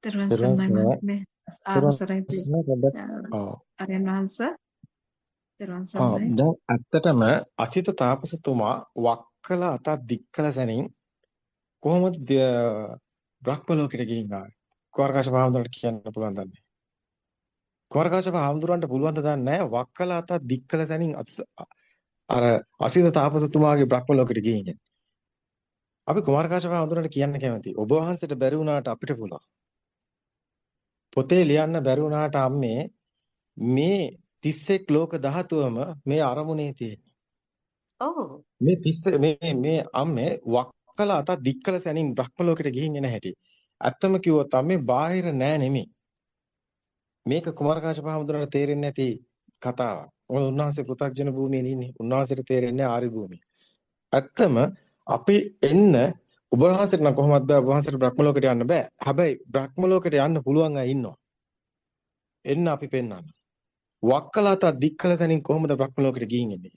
තෙරුවන් තෙරුවන් සරණයි සරණයි. මහත්මේ තෙරුවන් අවසරයි සරණයි පොඩ්ඩක්. ආර්යයන් වහන්සේ තෙරුවන් සරණයි. දැන් ඇත්තටම අසිත තාපසතුමා වක්කල අත දික්කල සැනින් කොහොමද බ්‍රහ්ම ලෝකෙට ගිහින් ආවේ? කුමාරකාශප හාමුදුරන්ට කියන්න පුළුවන් දන්නේ. කුමාරකාශප හාමුදුරන්ට පුළුවන් ද දන්නේ නැහැ වක්කල අත දික්කල සැනින් අර අසිත තාපසතුමාගේ බ්‍රහ්ම ලෝකෙට ගිහින්. අපි කුමාරකාශප හාමුදුරන්ට කියන්න කැමතියි. ඔබ වහන්සේට බැරි වුණාට අපිට පුළුවන්. පොතේ ලියන්න බැරි වුණාට අම්මේ මේ 31 ලෝක ධාතුවම මේ අරමුණේ තියෙන්නේ. ඔව්. මේ 30 මේ අම්මේ වක්කල අත දික්කල සැනින් බ්‍රහ්ම ලෝකෙට ගිහින් එන හැටි. ඇත්තම කිව්වොත් අම්මේ බාහිර නෑ නෙමෙයි. මේක කුමාරකාශප හාමුදුරන්ට තේරෙන්නේ නැති කතාවක්. මොකද උන්වහන්සේ පෘථග්ජන භූමියේ ඉන්නේ. උන්වහන්සේට තේරෙන්නේ ආරි භූමිය. ඇත්තම අපි එන්න ඔබ වහන්සේට නම් කොහොමද බෑ ඔබ වහන්සේට බ්‍රහ්ම ලෝකෙට යන්න බෑ. හැබැයි බ්‍රහ්ම ලෝකෙට යන්න පුළුවන් අය ඉන්නවා. එන්න අපි පෙන්නන්න. වක්කල අත දික්කල සැනින් කොහොමද බ්‍රහ්ම ලෝකෙට ගිහින් එන්නේ?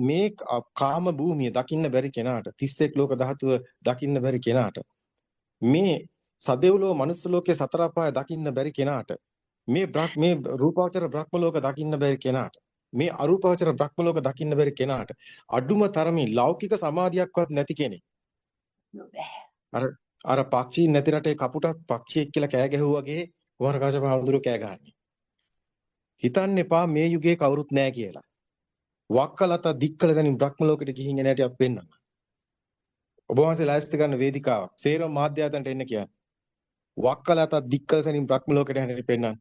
මේ කාම භූමිය දකින්න බැරි කෙනාට 31 ලෝක ධාතුව දකින්න බැරි කෙනාට මේ සදෙව්ලෝ මනුස්ස ලෝකේ සතර අපාය දකින්න බැරි කෙනාට මේ රූපාවචර බ්‍රහ්ම ලෝක දකින්න බැරි කෙනාට මේ අරූපාවචර බ්‍රහ්ම ලෝක දකින්න බැරි කෙනාට අඩුම තරමින් ලෞකික සමාධියක්වත් නැති කෙනෙක් අර පක්ෂීන් නැති රටේ කපුටත් පක්ෂියෙක් කියලා කෑ ගැහුවා වගේ කුමාරකාශප හාමුදුරුවෝ කෑ ගහන්නේ හිතන්න එපා මේ යුගයේ කවුරුත් නැහැ කියලා වක්කලත දික්කල දැනින් බ්‍රහ්ම ලෝකෙට ගිහින් එන හැටි අපි පෙන්නන්න. ඔබ වහන්සේ ලෑස්ති කරන වේදිකාවක්. සේරම මාධ්‍යාතන්ට එන්න කියන්නේ. වක්කලත දික්කල දැනින් බ්‍රහ්ම ලෝකෙට යන හැටි පෙන්නන්න.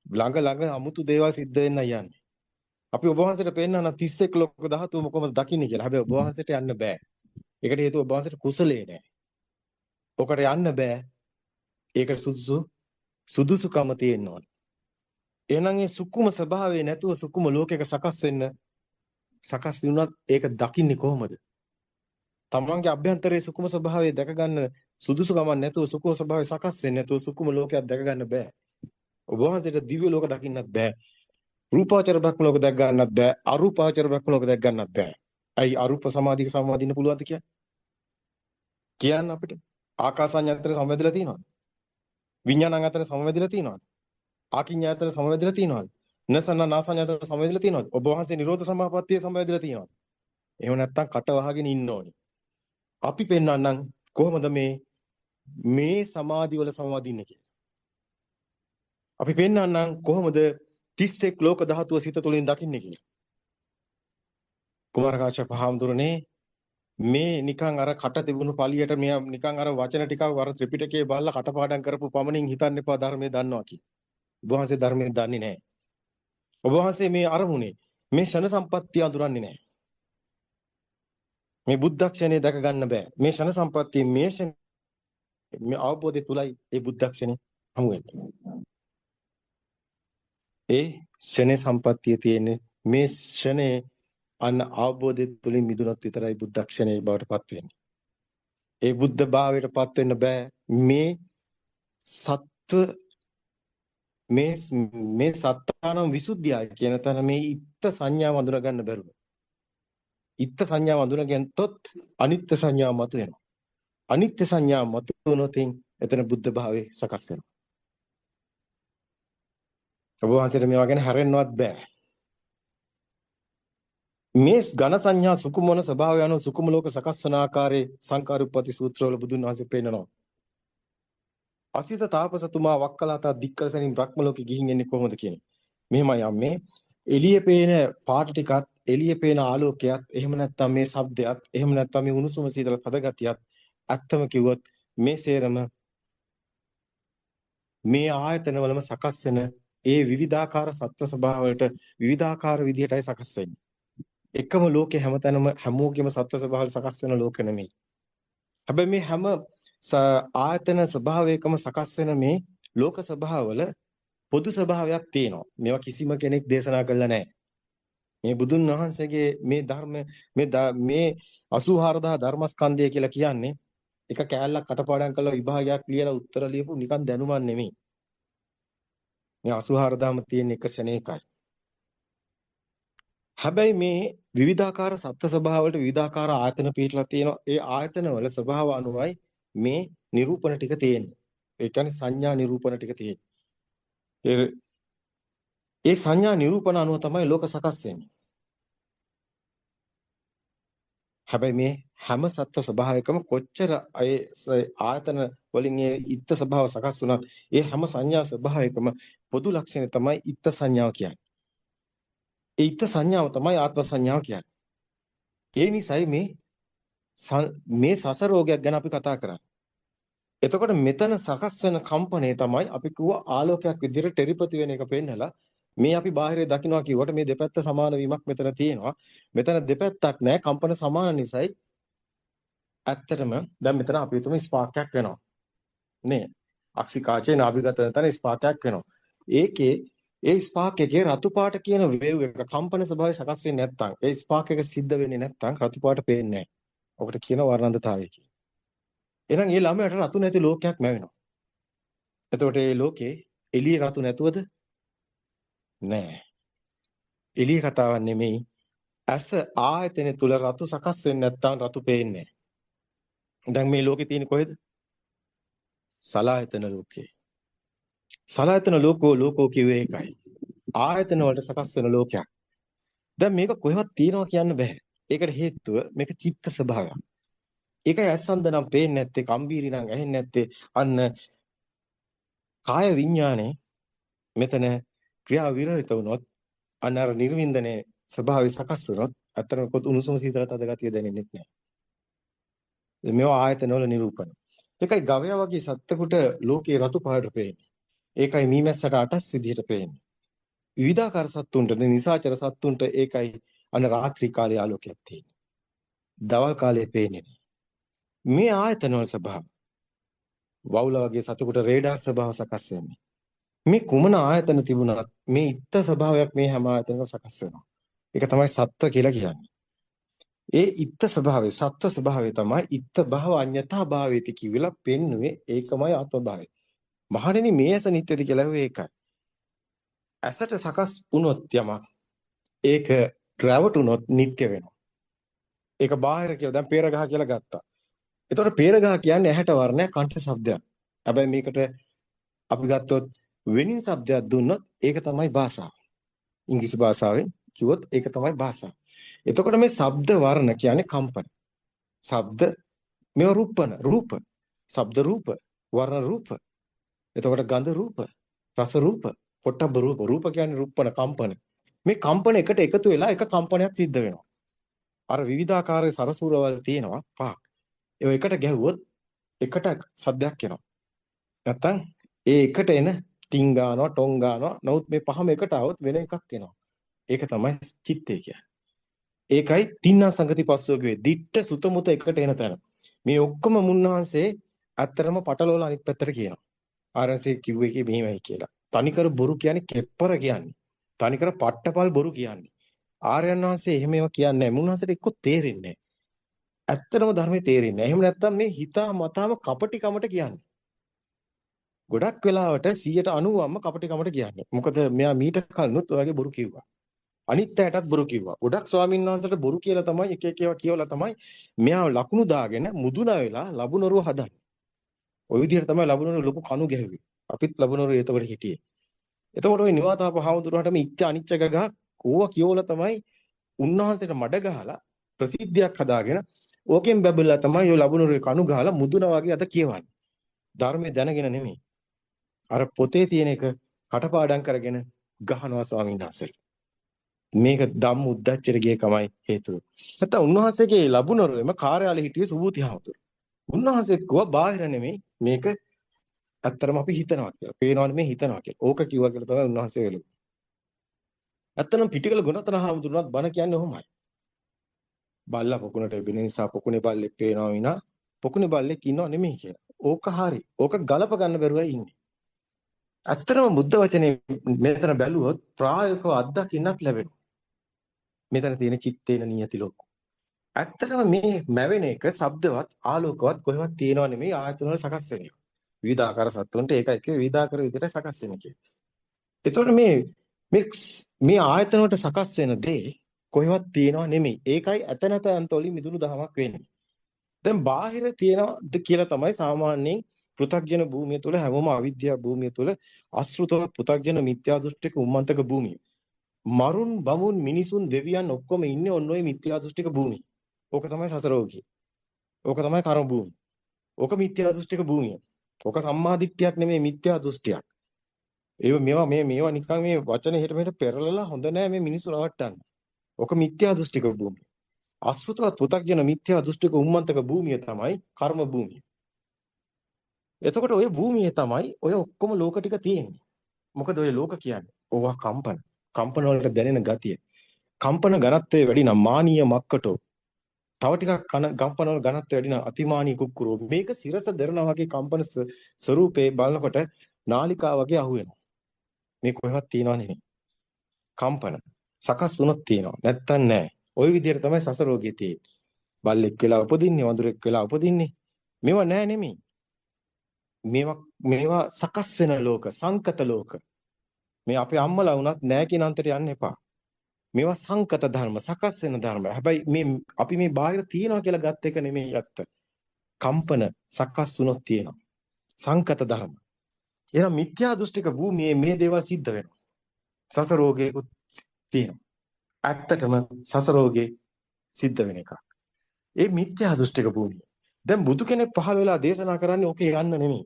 ළඟ අමුතු දේවල් සිද්ධ වෙන්න යන්නේ. අපි ඔබ වහන්සේට පෙන්නන 31 ලෝක ධාතුව කොහොමද දකින්නේ කියලා. හැබැයි ඔබ වහන්සේට යන්න බෑ. ඒකට හේතුව ඔබ වහන්සේට කුසලයේ නැහැ. ඔකට යන්න බෑ. ඒකට සුදුසුකම තියෙන්න ඕනේ. එහෙනම් මේ සුකුම ස්වභාවය නැතුව සුකුම ලෝකයක සකස් වුණත් ඒක දකින්නේ කොහොමද? තමන්ගේ අභ්‍යන්තරයේ සුකුම ස්වභාවය දැක ගන්න සුදුසුකමක් නැතුව සුකුම ස්වභාවය සකස් වෙන්නේ නැතුව සුකුම ලෝකයක් දැක ගන්න බෑ. ඔබ වහන්සේට දිව්‍ය ලෝක දකින්නත් බෑ. රූපාවචර බ්‍රහ්ම ලෝක දැක ගන්නත් බෑ. අරූපාවචර බ්‍රහ්ම ලෝක දැක ගන්නත් බෑ. අයි අරූප සමාධියක සම්වදින්න පුළුවන්ද කියන්න අපිට? ආකාසඤ්ඤතර සම්වැදිලා තියෙනවද? විඥානං අතර සම්වැදිලා තියෙනවද? ආකින්ඤාතර සමවැදිලා තියෙනවද? නසන්න නාසඤ්ඤාතර සමවැදිලා තියෙනවද? ඔබ වහන්සේ නිරෝධ සමාපත්තිය සමවැදිලා තියෙනවද? එහෙම නැත්නම් කට වහගෙන ඉන්න ඕනේ. අපි පෙන්වන්නම් කොහොමද මේ සමාධි වල සමවදින්නේ කියලා. අපි පෙන්වන්නම් කොහොමද 31 ලෝක ධාතුව සිත තුළින් දකින්නේ කියලා. කුමාරකාශ්‍යප හාමුදුරනේ මේ නිකන් අර කට තිබුණු පළියට මෙයා නිකන් අර වචන ටිකක් අර ත්‍රිපිටකයේ බලලා කටපාඩම් කරපු පමණින් හිතන්න එපා ධර්මයේ දන්නවා කියලා. ඔබ වහන්සේ ධර්මයෙන් දන්නේ නැහැ. ඔබ වහන්සේ මේ අරමුණේ මේ ෂණ සම්පත්තිය අඳුරන්නේ නැහැ. මේ බුද්ධක්ෂණය දැක ගන්න බෑ. මේ ෂණ සම්පත්තිය මේ අවබෝධය තුලයි ඒ බුද්ධක්ෂණය හමු වෙන්නේ. ඒ ෂණ සම්පත්තිය තියෙන්නේ මේ ෂණේ අන්න අවබෝධය තුලින් මිදුනොත් විතරයි බුද්ධක්ෂණය බවට පත් වෙන්නේ. ඒ බුද්ධ භාවයට පත් වෙන්න බෑ. මේ සත්ව මේ සත්තානම් විසුද්ධියයි කියන තැන මේ ඉත්ත සංඥාව අඳුර ගන්න බැරුව. ඉත්ත සංඥාව අඳුර ගන්නතොත් අනිත්‍ය සංඥාව මත වෙනවා. අනිත්‍ය සංඥාව මත වුණොත් එතන බුද්ධ භාවයේ සකස් වෙනවා. ඔබ වහන්සේට මේවා ගැන හැරෙන්නවත් බෑ. මේ ඝන සංඥා සුකුමන ස්වභාවය අනුව සුකුම ලෝක සකස් වන ආකාරයේ සංකාරුප්පති සූත්‍රවල බුදුන් වහන්සේ පෙන්නනවා. අසිත තාපසතුමා වක්කලාත දික්කලසනින් බ්‍රහ්ම ලෝකෙ ගිහින් එන්නේ කොහොමද කියන්නේ. මෙහෙමයි යම්මේ එළියේ පේන පාට ටිකත් එළියේ පේන ආලෝකයත් එහෙම නැත්නම් මේ ශබ්දයත් එහෙම නැත්නම් මේ උණුසුම සීතල හදගතියත් ඇත්තම කිව්වොත් මේ සේරම මේ ආයතනවලම සකස් වෙන ඒ විවිධාකාර සත්ව ස්වභාවවලට විවිධාකාර විදිහටයි සකස් වෙන්නේ. එකම ලෝකේ හැමතැනම හැමෝගෙම සත්ව ස්වභාවවල සකස් වෙන ලෝක නෙමෙයි. හැබැයි මේ හැම ආයතන ස්වභාවයකම සකස් වෙන මේ ලෝක ස්වභාවවල පොදු ස්වභාවයක් තියෙනවා. මේවා කිසිම කෙනෙක් දේශනා කළා නැහැ. මේ බුදුන් වහන්සේගේ මේ ධර්ම මේ 84000 ධර්මස්කන්ධය කියලා කියන්නේ එක කෑල්ලක් කටපාඩම් කරලා විභාගයක් ලියලා උත්තර ලියපු නිකන් දැනුමක් නෙමෙයි. මේ 84000ම තියෙන එක ශරණේකයි. හැබැයි මේ විවිධාකාර සත්ත්ව ස්වභාව වලට විවිධාකාර ආයතන පිටලා තියෙනවා. ඒ ආයතන වල ස්වභාව අනුවයි මේ නිරූපණ ටික තියෙන්නේ. ඒ කියන්නේ සංඥා නිරූපණ ටික තියෙන්නේ. ඒ සංඥා නිරූපණ අනුව තමයි ලෝක සකස් වෙන්නේ. හැබැයි මේ හැම සත්ව ස්වභාවයකම කොච්චර ආයතන වලින් ඒ ඉත්ත ස්වභාව සකස් වුණත් ඒ හැම සංඥා ස්වභාවයකම පොදු ලක්ෂණය තමයි ඉත්ත සංඥාව කියන්නේ. ඒ ඉත්ත සංඥාව තමයි ආත්ම සංඥාව කියන්නේ. ඒ නිසයි මේ සසර රෝගයක් ගැන අපි කතා කරන්නේ. එතකොට මෙතන සකස් වෙන කම්පණය තමයි අපි කිව්ව ආලෝකයක් විදිහට ටෙලිපති වෙන එක පෙන්නලා මේ අපි බාහිරේ දකින්නවා කිව්වට මේ දෙපැත්ත සමාන වීමක් මෙතන තියෙනවා. මෙතන දෙපැත්තක් නැහැ කම්පන සමාන නිසායි ඇත්තටම දැන් මෙතන අපි හිතමු ස්පාර්ක්යක් වෙනවා. නේ? අක්සිකාචේ නාභිගත තන ස්පාර්ක්යක් වෙනවා. ඒකේ ඒ ස්පාර්ක් එකේ රතු පාට කියන වේව් එක කම්පන ස්වභාවය සකස් වෙන්නේ නැත්නම් ඒ ස්පාර්ක් එක සිද්ධ වෙන්නේ නැත්නම් රතු පාට පේන්නේ නැහැ. ඔකට කියනවා වර්ණන්දතාවය කියලා. එහෙනම් ඒ ළමයට රතු නැති ලෝකයක් ලැබෙනවා. එතකොට මේ ලෝකේ එළිය රතු නැතුවද? නෑ. එළිය කතාවක් නෙමෙයි. ඇස ආයතන තුල රතු සකස් වෙන්නේ නැත්නම් රතු පේන්නේ නැහැ. දැන් මේ ලෝකේ තියෙන්නේ කොහෙද? සලායතන ලෝකේ. සලායතන ලෝකෝ කිව්වේ ඒකයි. ආයතන වලට සකස් වෙන ලෝකයක්. දැන් මේක කොහෙවත් තියනවා කියන්න බෑ. ඒකට හේතුව මේක චිත්ත ස්වභාවයක්. ඒකයි ඇස්සන්ද නම් පේන්නේ නැත්තේ, කම්බීරි නම් ඇහෙන්නේ නැත්තේ. අන්න කාය විඥානේ මෙතන ක්‍රියා විරහිත වුණොත් අන්න අර නිර්වින්දනේ ස්වභාවය සකස් වුණොත් අතරම කොට උණුසුම සීතල තද ගතිය දැනෙන්නේ නැහැ. මේවා ආයතන වල නිරූපණ. ඒකයි ගවයා වගේ සත්ත්වෙකුට ලෝකේ රතු පාට පේන්නේ. ඒකයි මීමැස්සට අටස් විදිහට පේන්නේ. විවිධාකාර සත්තුන්ට නිසාචර සත්තුන්ට ඒකයි අන්න රාත්‍රී කාලයේ ආලෝකයක් තියෙන්නේ. දවල් කාලයේ පේන්නේ නැහැ. මේ ආයතන වල ස්වභාව. වවුල වගේ සතෙකුට රේඩාර් ස්වභාව සකස් වෙන්නේ. මේ කුමන ආයතන තිබුණත් මේ ඉත්ත ස්වභාවයක් මේ හැම ආයතනකම සකස් වෙනවා. ඒක තමයි සත්ව කියලා කියන්නේ. ඒ ඉත්ත ස්වභාවය, සත්ව ස්වභාවය තමයි ඉත්ත භව අඤ්ඤතා භාවේති කිවිලා පෙන්නුවේ ඒකමයි ආත්ම භාවය. මහණෙනි මේ ඇස නිට්ටයද කියලා හුවේ ඒකයි. ඇසට සකස් වුණොත් යමක් ඒක රැවටුනොත් නිට්ටය වෙනවා. ඒක බාහිර කියලා දැන් පේරගහ කියලා ගත්තා. එතකොට පේරගහ කියන්නේ ඇහැට වර්ණයක්, කන්ට ශබ්දයක්. හැබැයි මේකට අපි ගත්තොත් වෙනින් શબ્දයක් දුන්නොත් ඒක තමයි භාෂාව. ඉංග්‍රීසි භාෂාවෙන් කිව්වොත් ඒක තමයි භාෂාව. එතකොට මේ ශබ්ද වර්ණ කියන්නේ කම්පන. ශබ්ද මේව රූපන රූප. ශබ්ද රූප, වර්ණ රූප. එතකොට ගන්ධ රූප, රස රූප, පොට්ටබ්බ රූප. රූප කියන්නේ රූපන කම්පන. මේ කම්පන එකට එකතු වෙලා එක කම්පනයක් සිද්ධ වෙනවා. අර විවිධාකාරයේ සරසූරවල් තියෙනවා පහක්. ඒව එකට ගැහුවොත් එකට සද්දයක් එනවා. නැත්තම් ඒ එකට එන ටින් ගන්නවා, ටොං ගන්නවා. නමුත් මේ පහම එකට આવොත් වෙන එකක් එනවා. ඒක තමයි චිත්තය කියන්නේ. ඒකයි තින්නා සංගති පස්සෝගේ දිට්ඨ සුත මුත එකට එන තැන. මේ ඔක්කොම මුන්වහන්සේ ඇත්තරම පටලවලා අනිත් පැත්තට කියනවා. ආරන්සේ කිව්වේ කී මෙහිමයි කියලා. තනිකර බොරු කියන්නේ කෙප්පර කියන්නේ. තනිකර පට්ටපල් බොරු කියන්නේ. ආර්යයන් වහන්සේ එහෙම ඒවා කියන්නේ නැහැ. මුන්වහන්සේට එක්ක තේරෙන්නේ නැහැ. ඇත්තටම ධර්මයේ තේරෙන්නේ නැහැ. එහෙම නැත්නම් මේ හිතා මතාම කපටිකමට කියන්නේ. ගොඩක් වෙලාවට 190ක්ම කපටිකමට කියන්නේ. මොකද මෙයා මීට කලිනුත් ඔයගේ බොරු කිව්වා. අනිත් අයටත් බොරු කිව්වා. ගොඩක් ස්වාමීන් වහන්සේට බොරු කියලා තමයි එක එක ඒවා කියවලා තමයි මෙයා ලකුණු දාගෙන මුදුන වෙලා ලබුනරුව හදන්නේ. ওই විදිහට තමයි ලබුනරුව ලොකු කණු ගැහුවේ. අපිත් ලබුනරුව ඒතකොට හිටියේ. එතකොට ওই නිවාතාප හාමුදුරුවන්ට මේ ඉච්ඡ අනිච්ච ගගහ ඕවා කියවලා තමයි උන්වහන්සේට මඩ ගහලා ප්‍රසිද්ධියක් හදාගෙන ඕකෙන් බැබලලා තමයි ඔය ලබුනරුවේ කණු ගහලා මුදුන වගේ අද කියවන්නේ. ධර්මයේ දැනගෙන නෙමෙයි. අර පොතේ තියෙන එක කටපාඩම් කරගෙන ගහනවා ස්වාමීන් වහන්සේලා. මේක ධම්ම උද්දච්චයට ගිය කමයි හේතුව. නැත්නම් උන්වහන්සේගේ ලබුනරුවේම කාර්යාලේ හිටියේ සුභූති හාමුදුරුවෝ. උන්වහන්සේත් කිව්වා බාහිර නෙමෙයි මේක ඇත්තටම අපි හිතනවා කියලා. පේනවනේ මේ හිතනවා කියලා. ඕක කිව්වා කියලා තමයි උන්වහන්සේ වෙලු. ඇත්තටම පිටිකල ගුණතන හාමුදුරුවෝත් බණ කියන්නේ ඔහොමයි. බල්ලා පොකුණට එබින නිසා පොකුණේ බල්ලෙක් පේනවා විනා පොකුණේ බල්ලෙක් ඉන්නව නෙමෙයි කියලා. ඕක හරි. ඕක ගලප ගන්න බැරුවයි ඉන්නේ. ඇත්තටම බුද්ධ වචනේ මෙතන බැලුවොත් ප්‍රායෝගිකව අත්දකින්නත් ලැබෙනවා. මෙතන තියෙන චිත්තේන නියති ලෝකෝ. ඇත්තටම මේ මැවෙන එක ශබ්දවත් ආලෝකවත් කොහෙවත් තියෙනව නෙමෙයි ආයතන වල සකස් වෙන්නේ. විවිධාකාර සත්තුන්ට ඒක එක විවිධාකාර විදිහට සකස් වෙන කිය. එතකොට මේ ආයතන වලට සකස් වෙන දේ කොහෙවත් තියෙනව නෙමෙයි. ඒකයි ඇත නැත අන්තවලින් මිදුණු දහමක් වෙන්නේ. දැන් බාහිර තියෙනද කියලා තමයි සාමාන්‍යයෙන් පෘථග්ජන භූමිය තුළ හැමෝම අවිද්‍යා භූමිය තුළ අසෘතව පෘථග්ජන මිත්‍යා දෘෂ්ටික උම්මන්තක භූමිය. මරුන් බමුන් මිනිසුන් දෙවියන් ඔක්කොම ඉන්නේ ඔන්න ඔය මිත්‍යා දෘෂ්ටික භූමිය. ඕක තමයි සසරෝගී. ඕක තමයි කර්ම භූමිය. ඕක මිත්‍යා දෘෂ්ටික භූමිය. ඕක සම්මාදිට්ඨියක් නෙමෙයි මිත්‍යා දෘෂ්ටියක්. මේවා නිකන් මේ වචන එහෙට මෙහෙට පෙරලලා හොඳ නෑ මේ මිනිස්සු රවට්ටන්න. ඕක මිත්‍යා දෘෂ්ටික භූමිය. අසෘතවත් පෘථග්ජන මිත්‍යා දෘෂ්ටික උම්මන්තක භූමිය තමයි කර්ම භූමිය. එතකොට ඔය භූමියේ තමයි ඔය ඔක්කොම ලෝක ටික තියෙන්නේ. මොකද ඔය ලෝක කියන්නේ ඕවා කම්පන. කම්පන වලට දැනෙන ගතිය. කම්පන ඝනත්වයේ වැඩි නම් මානීය මක්කටෝ. තව ටිකක් කම්පන වල ඝනත්වය වැඩි නම් අතිමානී කුක්කුරෝ. මේක සිරස දරනා වගේ කම්පන ස්වරූපේ බලනකොට නාලිකා වගේ අහුවෙනවා. මේ කොහෙවත් තියනව නෙමෙයි. කම්පන සකස් වුණොත් තියෙනවා. නැත්තම් නෑ. ওই විදිහට තමයි සසරෝගිය තියෙන්නේ. බල්ලෙක් වෙලා උපදින්නේ, වඳුරෙක් වෙලා උපදින්නේ. මේවා නෑ නෙමෙයි. මේවා සකස් වෙන ලෝක, සංකත ලෝක. මේ අපේ අම්මලා වුණත් නෑ කියන අන්තයට යන්න එපා. මේවා සංකත ධර්ම, සකස් වෙන ධර්ම. හැබැයි අපි මේ බාහිර තියනවා කියලා ගත් එක නෙමෙයි ඇත්ත. කම්පන සකස් වුණොත් තියෙනවා. සංකත ධර්ම. එහෙනම් මිත්‍යා දෘෂ්ටික භූමියේ මේ දේවල් සිද්ධ වෙනවා. සසරෝගේකුත් තියෙනවා. ඇත්තටම සසරෝගේ සිද්ධ වෙන එක. ඒ මිත්‍යා දෘෂ්ටික භූමිය. දැන් බුදු කෙනෙක් පහළ වෙලා දේශනා කරන්නේ ඕකේ යන්න නෙමෙයි.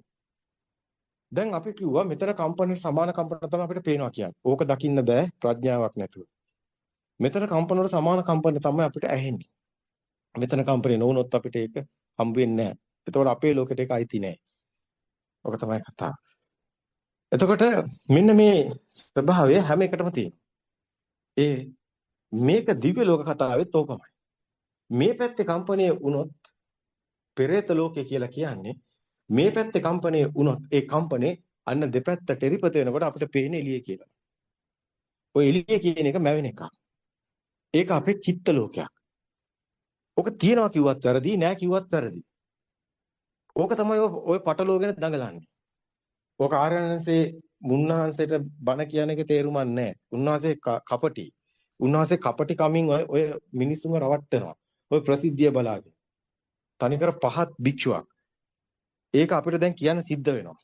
දැන් අපි කිව්වා මෙතන කම්පන සමාන කම්පන තමයි අපිට පේනවා කියන්නේ. ඕක දකින්න බෑ ප්‍රඥාවක් නැතුව. මෙතන කම්පන වල සමාන කම්පන තමයි අපිට ඇහෙන්නේ. මෙතන කම්පනේ නොවුනොත් අපිට ඒක හම්බ වෙන්නේ නැහැ. එතකොට අපේ ලෝකෙට ඒක අයිති නැහැ. ඔක තමයි කතාව. එතකොට මෙන්න මේ ස්වභාවය හැම එකටම තියෙනවා. මේක දිව්‍ය ලෝක කතාවෙත් ඕකමයි. මේ පැත්තේ කම්පණය වුණොත් පෙරේත ලෝකය කියලා කියන්නේ මේ පැත්තේ කම්පණය වුණොත් ඒ කම්පණය අන්න දෙපැත්ත ටෙරිපත වෙනකොට අපිට පේන්නේ එළිය කියලා. ඔය එළිය කියන එක මැවෙන එකක්. ඒක අපේ චිත්ත ලෝකයක්. ඕක තියනවා කිව්වත් වැරදි, නෑ කිව්වත් වැරදි. ඕක තමයි ඔය පටලෝගෙන දඟලන්නේ. ඕක ආර්යයන්සේ මුන්නාන්සේට බණ කියන එකේ තේරුමක් නෑ. උන්වහන්සේ කපටි. උන්වහන්සේ කපටි කමින් ඔය මිනිස්සුන්ව රවට්ටනවා. ඔය ප්‍රසිද්ධිය බලාගෙන. තනිකර පහත් භික්ෂුවක්. ඒක අපිට දැන් කියන්න සිද්ධ වෙනවා.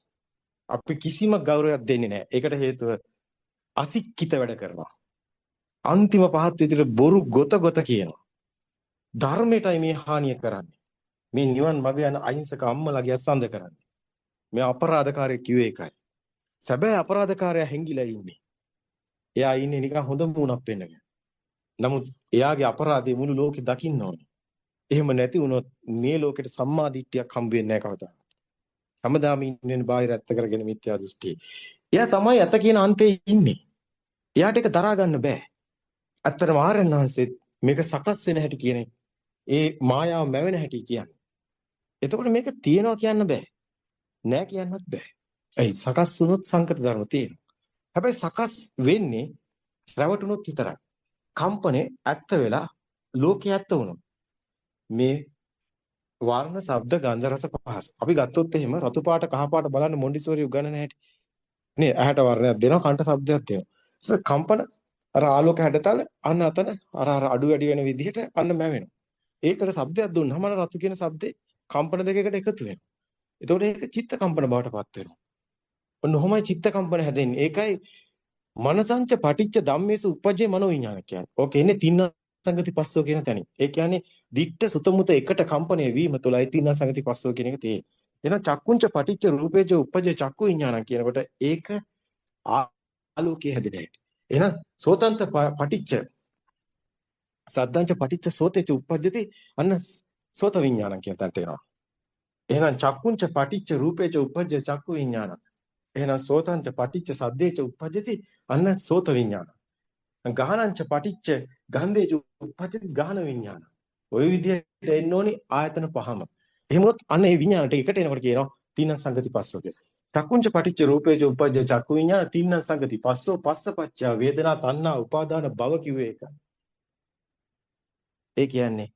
අපි කිසිම ගෞරවයක් දෙන්නේ නැහැ. ඒකට හේතුව අසික්කිත වැඩ කරනවා. අන්තිම පහත් විදිහට බොරු ගොත කියනවා. ධර්මයටයි මේ හානිය කරන්නේ. මේ නිවන් මඟ යන අහිංසක අම්මලාගේ අසඳ කරන්නේ. මේ අපරාධකාරයෙක් කිව්වේ ඒකයි. සැබෑ අපරාධකාරයා හැංගිලා ඉන්නේ. එයා ඉන්නේ නිකන් හොඳ මූණක් පෙන්නගෙන. නමුත් එයාගේ අපරාධය මුළු ලෝකෙ දකින්න ඕනේ. එහෙම නැති වුණොත් මේ ලෝකෙට සම්මා දිට්ඨියක් හම්බ වෙන්නේ නැහැ කවදාවත්. හැමදාම ඉන්නේ බාහිර ඇත්ත කරගෙන මිත්‍යා දෘෂ්ටිය. එයා තමයි ඇත්ත කියන අන්තයේ ඉන්නේ. එයාට ඒක දරා ගන්න බෑ. ඇත්තටම ආර්යයන් වහන්සේ මේක සකස් වෙන හැටි කියන ඒ මායාව මැවෙන හැටි කියන්නේ. එතකොට මේක තියනවා කියන්න බෑ. නෑ කියන්නත් බෑ. ඒ සකස් වුණොත් සංකත ධර්ම තියෙනවා. හැබැයි සකස් වෙන්නේ රැවටුනොත් විතරයි. කම්පනේ ඇත්ත වෙලා ලෝකේ ඇත්ත වුණොත් මේ වර්ණ, ශබ්ද, ගන්ධ, රස, පහස. අපි ගත්තොත් එහෙම රතු පාට, කහ පාට බලන්න මොන්ඩිසෝරි උගන්වන හැටි. නේ ඇහැට වර්ණයක් දෙනවා, කන්ට ශබ්දයක් දෙනවා. කම්පන අර ආලෝක හැඩතල අන්න අතන අර අඩු වැඩි වෙන විදිහට අන්න මැවෙනවා. ඒකට ශබ්දයක් දුන්නාම අර රතු කියන ශබ්දේ කම්පන දෙකකට එකතු වෙනවා. එතකොට ඒක චිත්ත කම්පන බවට පත් වෙනවා. ඔන්න ඔහොමයි චිත්ත කම්පන හැදෙන්නේ. ඒකයි මනසංච පටිච්ච ධම්මේසු උපජ්ජේ මනෝවිඤ්ඤාණ කියන්නේ. ඕක එන්නේ තින්න සංගති පස්සෝ කියන තැනින්. ඒ කියන්නේ දිට්ඨ සුතමුත එකට කම්පණය වීම තුළයි තින්න සංගති පස්සෝ කියන එක තියෙන්නේ. එහෙනම් චක්කුංච පටිච්ච රූපේජ උපජ්ජේ චක්කු විඤ්ඤාණ කියනකොට ඒක ආලෝකයේ හැදෙන හැටි. එහෙනම් සෝතන්ත පටිච්ච සද්දංච පටිච්ච සෝතේච උපජ්ජති අන්න සෝත විඤ්ඤාණ කියන තැනට එනවා. එහෙනම් චක්කුංච පටිච්ච රූපේජ උපජ්ජේ චක්කු විඤ්ඤාණ. එහෙනම් සෝතංච පටිච්ච සද්දේච උපජ්ජති අන්න සෝත විඤ්ඤාණ. ගානංච පටිච්ච ගන්ධේච උපජ්ජති ගාන විඤ්ඤාණ. ওই විදිහට එන්න ඕනි ආයතන පහම. එහෙම වුණොත් අන්න ඒ විඤ්ඤාණට එකට එනකොට කියනවා තින්න සංගති පස්සෝ කියලා. චක්කුංච පටිච්ච රූපේජ උපජ්ජ චක්කු විඤ්ඤාණ තින්න සංගති පස්සෝ පස්සපච්චා වේදනා තණ්හා උපාදාන භව කිව්වේ ඒකයි. ඒ කියන්නේ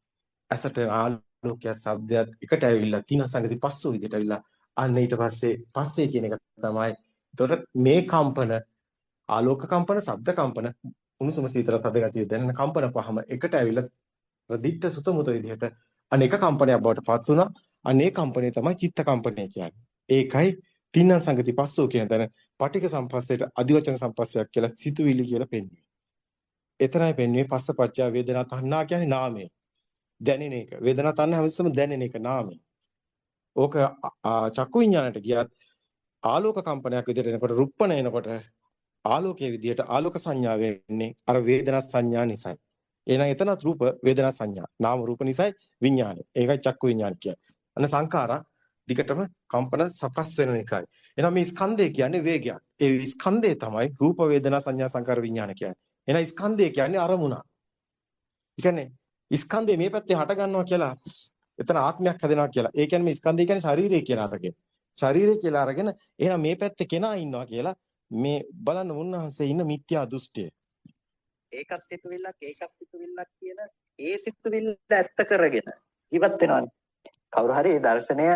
අසට ආලෝකය ශබ්දයක් එකට ඇවිල්ලා තින්න සංගති පස්සෝ විදිහට ඇවිල්ලා අන්න ඊට පස්සේ කියන එක තමයි. ඒතකොට මේ කම්පන ආලෝක කම්පන, ශබ්ද කම්පන, උණුසුම සීතල තද ගතිය දැනෙන කම්පන පහම එකට ඇවිල්ලා දිට්ඨ සුතමුත විදිහට අනේක කම්පනයක් බවට පත් වුණා. අනේ කම්පනය තමයි චිත්ත කම්පනය කියන්නේ. ඒකයි තින්න සංගති පස්සෝ කියන තැන පටික සම්පස්සයට අදිවචන සම්පස්සයක් කියලා සිතුවිලි කියලා පෙන්වන්නේ. එතරම්යි පෙන්වන්නේ පස්සපච්චය වේදනා තණ්හා කියන්නේ නාමය. දැනෙන එක. වේදනා තණ්හා හැමතිස්සම දැනෙන එක නාමය. ඕක චක්කු විඤ්ඤාණයට ගියත් ආලෝක කම්පනයක් විදිහට එනකොට රුප්පණ එනකොට ආලෝකයේ විදිහට ආලෝක සංඥා වෙන්නේ අර වේදනා සංඥා නිසායි. එහෙනම් එතනත් රූප වේදනා සංඥා. නාම රූප නිසායි විඤ්ඤාණය. ඒකයි චක්කු විඤ්ඤාණ කියන්නේ. අන්න සංඛාරා දිගටම කම්පන සකස් වෙන නිසායි. එහෙනම් මේ ස්කන්ධය කියන්නේ වේගයක්. ඒ ස්කන්ධය තමයි රූප වේදනා සංඥා සංකාර විඤ්ඤාණ කියන්නේ. එහෙනම් ස්කන්ධය කියන්නේ අරමුණ. ඒ කියන්නේ ස්කන්ධය මේ පැත්තේ හට ගන්නවා කියලා එතන ආත්මයක් හැදෙනවා කියලා. ඒ කියන්නේ මේ ස්කන්ධය කියන්නේ ශරීරය කියලා අරගෙන. ශරීරය කියලා අරගෙන එහෙනම් මේ පැත්තේ කෙනා ඉන්නවා කියලා මේ බලන්න මුන්නහන්සේ ඉන්න මිත්‍යා දෘෂ්ටිය. ඒකක් සිතුවිල්ලක් කියන ඒ සිතුවිල්ල ඇත්ත කරගෙන ජීවත් වෙනවානේ. කවුරු හරි මේ දර්ශනය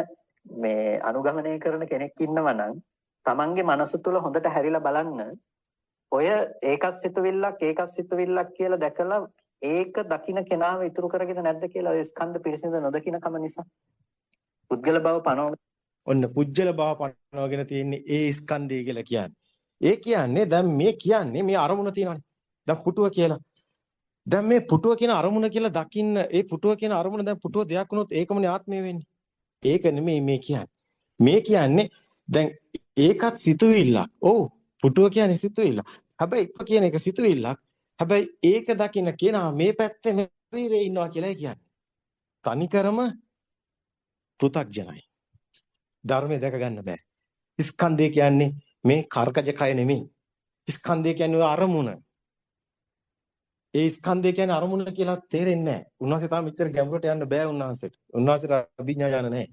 මේ අනුගමනය කරන කෙනෙක් ඉන්නවා නම් තමන්ගේ මනස තුල හොඳට හැරිලා බලන්න ඔය ඒකක් සිතුවිල්ලක් කියලා දැකලා ඒක දකින්න කෙනාව ඉතුරු කරගෙන නැද්ද කියලා ඔය ස්කන්ධ පිරිසිඳ නොදකින්න කම නිසා පුද්ගල බව පනවන ඔන්න පුජ්‍යල බව පනවගෙන තියෙන්නේ ඒ ස්කන්ධය කියලා කියන්නේ. ඒ කියන්නේ දැන් මේ කියන්නේ මේ අරමුණ තියෙනවානේ. දැන් පුටුව කියලා. දැන් මේ පුටුව කියන අරමුණ කියලා දකින්න ඒ පුටුව කියන අරමුණ දැන් පුටුව දෙයක් වුණොත් ඒකමනේ ආත්මය වෙන්නේ. ඒක නෙමෙයි මේ කියන්නේ. මේ කියන්නේ දැන් ඒකත් සිතුවිල්ලක්. ඔව් පුටුව කියන්නේ සිතුවිල්ලක්. හැබැයි ඉප කියන එක සිතුවිල්ලක්. හැබැයි ඒක දකින්න කෙනා මේ පැත්තේ මේ ශරීරේ ඉන්නවා කියලා කියන්නේ. තනිකරම පෘථග්ජනයි. ධර්මයේ දැක ගන්න බෑ. ස්කන්ධය කියන්නේ මේ කර්කජ කය නෙමෙයි. ස්කන්ධය කියන්නේ අරමුණ. ඒ ස්කන්ධය කියන්නේ අරමුණ කියලා තේරෙන්නේ නැහැ. උන්වහන්සේ තාම මෙච්චර ගැඹුරට යන්න බෑ උන්වහන්සේට. උන්වහන්සේට අභිඥා ඥාන නැහැ.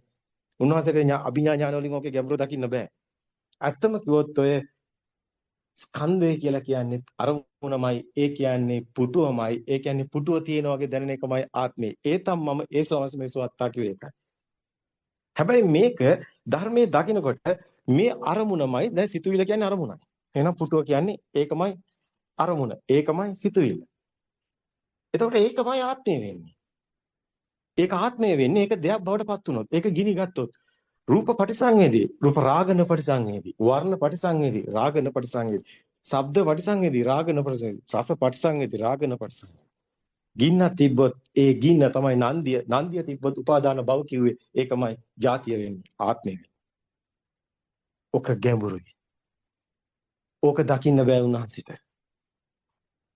උන්වහන්සේට අභිඥා ඥාන වලින් ඔකේ ගැඹුර දකින්න බෑ. ඇත්තම කිව්වොත් ඔය ස්කන්ධය කියලා කියන්නේ අරමුණමයි. ඒ කියන්නේ පුටුවමයි. ඒ කියන්නේ පුටුව තියෙන වගේ දැනෙන එකමයි ආත්මය. ඒ තමම ඒ සෝමසමේසෝ අත්තා කිව්වේ ඒකයි. හැබැයි මේක ධර්මයේ දකිනකොට මේ අරමුණමයි දැන් සිතුවිල්ල කියන්නේ අරමුණයි. එහෙනම් පුටුව කියන්නේ ඒකමයි අරමුණ. ඒකමයි සිතුවිල්ල. එතකොට ඒකමයි ආත්මය වෙන්නේ. ඒක ආත්මය වෙන්නේ ඒක දෙයක් බවට පත් වුණොත්. ඒක ගිනි ගත්තොත් රූප පටිසංවේදී, රූප රාගන පටිසංවේදී, වර්ණ පටිසංවේදී, රාගන පටිසංවේදී, ශබ්ද පටිසංවේදී, රාගන පටිසංවේදී, රස පටිසංවේදී, රාගන පටිසංවේදී. ගින්න තිබ්බොත් ඒ ගින්න තමයි නන්දිය. නන්දිය තිබ්බොත් උපාදාන භව කිව්වේ ඒකමයි ජාතිය වෙන්නේ, ආත්මය වෙන්නේ. ඔක ගැඹුරුයි. ඕක දකින්න බෑ උන්වහන්සේට.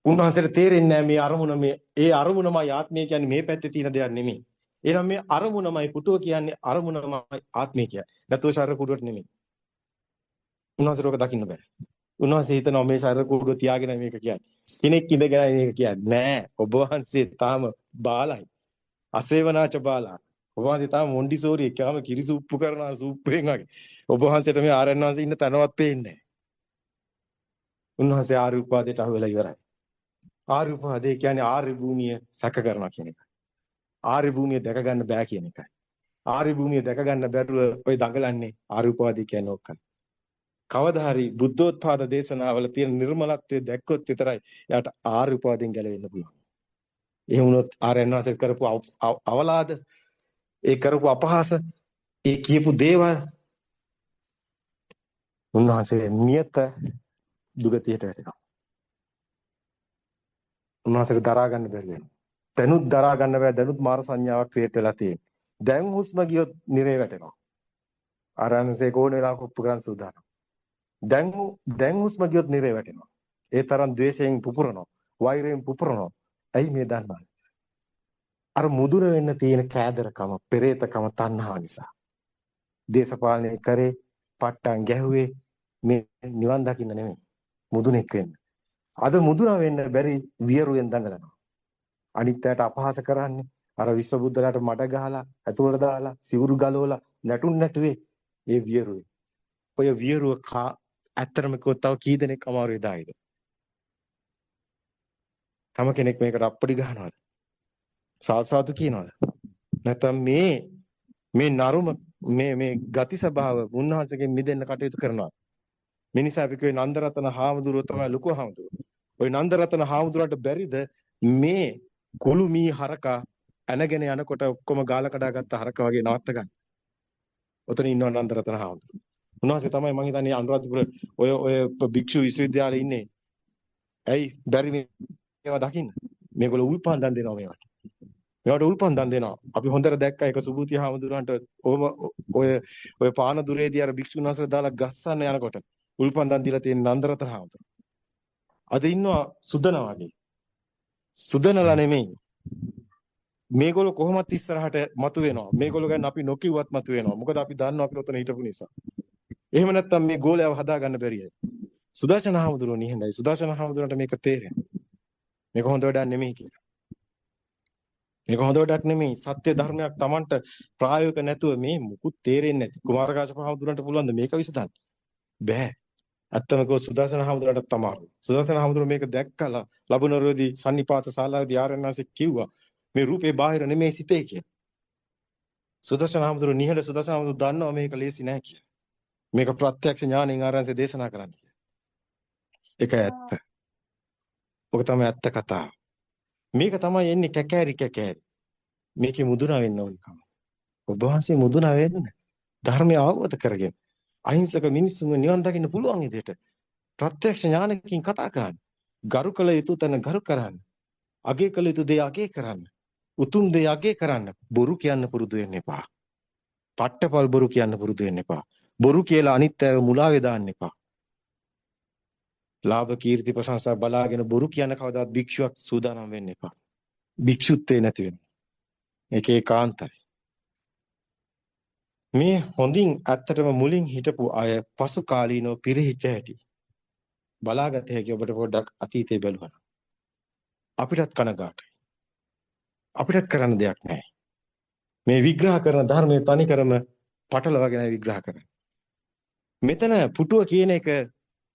උන්වහන්සේට තේරෙන්නේ නැහැ මේ අරමුණ ඒ අරමුණමයි ආත්මය කියන්නේ මේ පැත්තේ තියෙන දෙයක් නෙමෙයි. එහෙනම් මේ අරමුණමයි පුටුව කියන්නේ අරමුණමයි ආත්මය කියන්නේ. නැතුව ශරීර කුඩුවට නෙමෙයි. උන්වහන්සේට ඕක දකින්න බෑ. උන්වහන්සේ හිතනවා මේ ශරීර කුඩුව තියාගෙන මේක කියන්නේ. කෙනෙක් ඉඳගෙන මේක කියන්නේ නෑ. ඔබ වහන්සේ තාම බාලයි. අසේවනාච බාලා. ඔබ වහන්සේ තාම මොන්ඩිසෝරි එකම කිරිසුප්පු කරනවා සූප්පුවෙන් වගේ. ඔබ වහන්සේට මේ ආරයන් වහන්සේ ඉන්න තැනවත් පේන්නේ නෑ. උන්වහන්සේ ආර්ය උපාදයට අහු වෙලා ඉවරයි. ආර්ය උපාදේ කියන්නේ ආර්ය භූමිය සැක කරනවා කියන එකයි. ආර්ය භූමිය දැක ගන්න බෑ කියන එකයි. ආර්ය භූමිය දැක ගන්න බැරුව ඔය දඟලන්නේ ආර්ය උපාදී කියන්නේ ඕකයි. කවදා හරි බුද්ධෝත්පාද දේශනාවල තියෙන නිර්මලත්වය දැක්කොත් විතරයි එයාට ආර්ය උපාදීන් ගැලවෙන්න පුළුවන්. එහෙම වුණොත් ආර්යයන් වහන්සේ කරපු අවලාද, ඒ කරපු අපහාස, ඒ කියපු දේවල් උන්වහන්සේ නියත දුගතියට වැටෙනවා. උන්වහන්සේට දරා ගන්න බැරි වෙනවා. දැනුත් දරා ගන්න බෑ. දැනුත් මාර සංඥාවක් ක්‍රියේට් වෙලා තියෙනවා. දැන් හුස්ම ගියොත් නිරේ වැටෙනවා. ආරයන්සේ කෝණ වෙලා කුප්පු කරන් සූදානම්. දැන් හුස්ම ගියොත් නිරේ වැටෙනවා. ඒ තරම් ද්වේෂයෙන් පුපුරනවා. වෛරයෙන් පුපුරනවා. ඇයි මේ දන්නවද? අර මුදුන වෙන්න තියෙන කෑදරකම, පෙරේතකම තණ්හාව නිසා. දේශපාලනය කරේ, පට්ටම් ගැහුවේ මේ නිවන් දකින්න නෙමෙයි. මුදුනෙක් වෙන්න. අද මුදුන වෙන්න බැරි වියරුවෙන් දඟලනවා. අනිත්‍යයට අපහාස කරන්නේ අර විශ්වබුද්ධලාට මඩ ගහලා ඇතුළට දාලා සිවුරු ගලවලා නැටුවේ ඒ වියරුවේ. ඔය වියරුව ඇත්තටම කිව්වොත් තව කී දෙනෙක් අමාරු වෙදායිද? තම කෙනෙක් මේකට අප්පඩි ගහනවද? සාසාතු කියනවද? නැත්නම් මේ නරුම මේ ගති ස්වභාව උන්වහන්සේගෙන් මිදෙන්න කටයුතු කරනවා. මේ නිසා අපි කියවේ නන්දරතන හාමුදුරුවෝ තමයි ලොකු හාමුදුරුවෝ. ওই නන්දරතන හාමුදුරුවන්ට බැරිද මේ කුළු මී හරකා ඇනගෙන යනකොට ඔක්කොම ගාලා කඩාගත්ත හරක වගේ නවත්ත ගන්න. ඔතන ඉන්නව නන්දරතන හාමුදුරුවෝ. උන්වහන්සේ තමයි මම හිතන්නේ අනුරාධපුර ඔය භික්ෂු විශ්වවිද්‍යාලේ ඉන්නේ. ඇයි බැරි මේවා දකින්න? මේගොල්ලෝ උල්පන් දන් දෙනවා මේවට. මේවට උල්පන් දන් දෙනවා. අපි හොඳට දැක්කා ඒක සුභූති හාමුදුරන්ට ඔය පාන දුරේදී අර භික්ෂුන් වහන්සේලා දාලා ගස්සන්න යනකොට උල්පන් දන් දීලා තියෙන නන්දරතන හාමුදුරුවෝ. අද ඉන්නවා සුදනා වගේ. සුදනලා නෙමෙයි. මේගොල්ලෝ කොහොමත් ඉස්සරහට මතුවෙනවා. මේගොල්ලෝ ගැන අපි නොකියුවත් මතුවෙනවා. මොකද අපි දන්නවා අපි ඔතන හිටපු නිසා. එහෙම නැත්නම් මේ ගෝලයව හදා ගන්න බැරියයි. සුදර්ශන හාමුදුරුවෝ නිහඬයි. සුදර්ශන හාමුදුරුවන්ට මේක තේරෙනවා. මේක හොඳ වැඩක් නෙමෙයි කියලා. මේක හොඳ වැඩක් නෙමෙයි. සත්‍ය ධර්මයක් Tamanට ප්‍රායෝගික නැතුව මේ මුකුත් තේරෙන්නේ නැති. කුමාරකාශප හාමුදුරුවන්ට පුළුවන් ද මේක විසඳන්න? බෑ. ඇත්තම කෝ සුදර්ශන හාමුදුරුවන්ට තමයි. සුදර්ශන හාමුදුරුවෝ මේක දැක්කලා ලබනරෝදී සන්නිපාත ශාලාවේදී ආරණ්‍යවාසී කිව්වා මේ රූපේ බාහිර නෙමෙයි සිතේ කියලා. සුදර්ශන හාමුදුරුවෝ නිහඬ සුදර්ශන හාමුදුරුවෝ දන්නවා මේක ලේසි නෑ කියලා. මේක ප්‍රත්‍යක්ෂ ඥාණයෙන් ආරණ්‍යසේ දේශනා කරන්න කියලා. ඒක ඇත්ත. ඔක තමයි ඇත්ත කතාව. මේක තමයි එන්නේ කැකෑරි. මේකේ මුදුන වෙන්න ඕනිකම. ඔබ වහන්සේ මුදුන වෙන්න. ධර්මය අවබෝධ කරගෙන අහිංසක මිනිස්සුන්ව නිවන් දකින්න පුළුවන් විදිහට ප්‍රත්‍යක්ෂ ඥානකින් කතා කරන්න. ගරු කළ යුතු තැන ගරු කරන්න. අගය කළ යුතු දේ අගය කරන්න. උතුම් දේ අගය කරන්න. බොරු කියන්න පුරුදු වෙන්න එපා. පට්ටපල් බොරු කියන්න පුරුදු වෙන්න එපා. බොරු කියලා අනිත් අයව මුලාවේ දාන්න එපා. ලාභ කීර්ති ප්‍රශංසා බලාගෙන බොරු කියන කවදාවත් භික්ෂුවක් සූදානම් වෙන්න එපා. භික්ෂුත්වේ නැති වෙනවා. ඒක ඒකාන්තයි. මේ හොඳින් ඇත්තටම මුලින් හිටපු අය පසු කාලීනව පිරිහිච්ච හැටි බලාගත හැකි ඔබට පොඩ්ඩක් අතීතේ බැලුවා. අපිටත් කනගාටුයි. අපිටත් කරන්න දෙයක් නැහැ. මේ විග්‍රහ කරන ධර්මයේ තනිකරම පටලවාගෙන විග්‍රහ කරන්නේ. මෙතන පුටුව කියන එක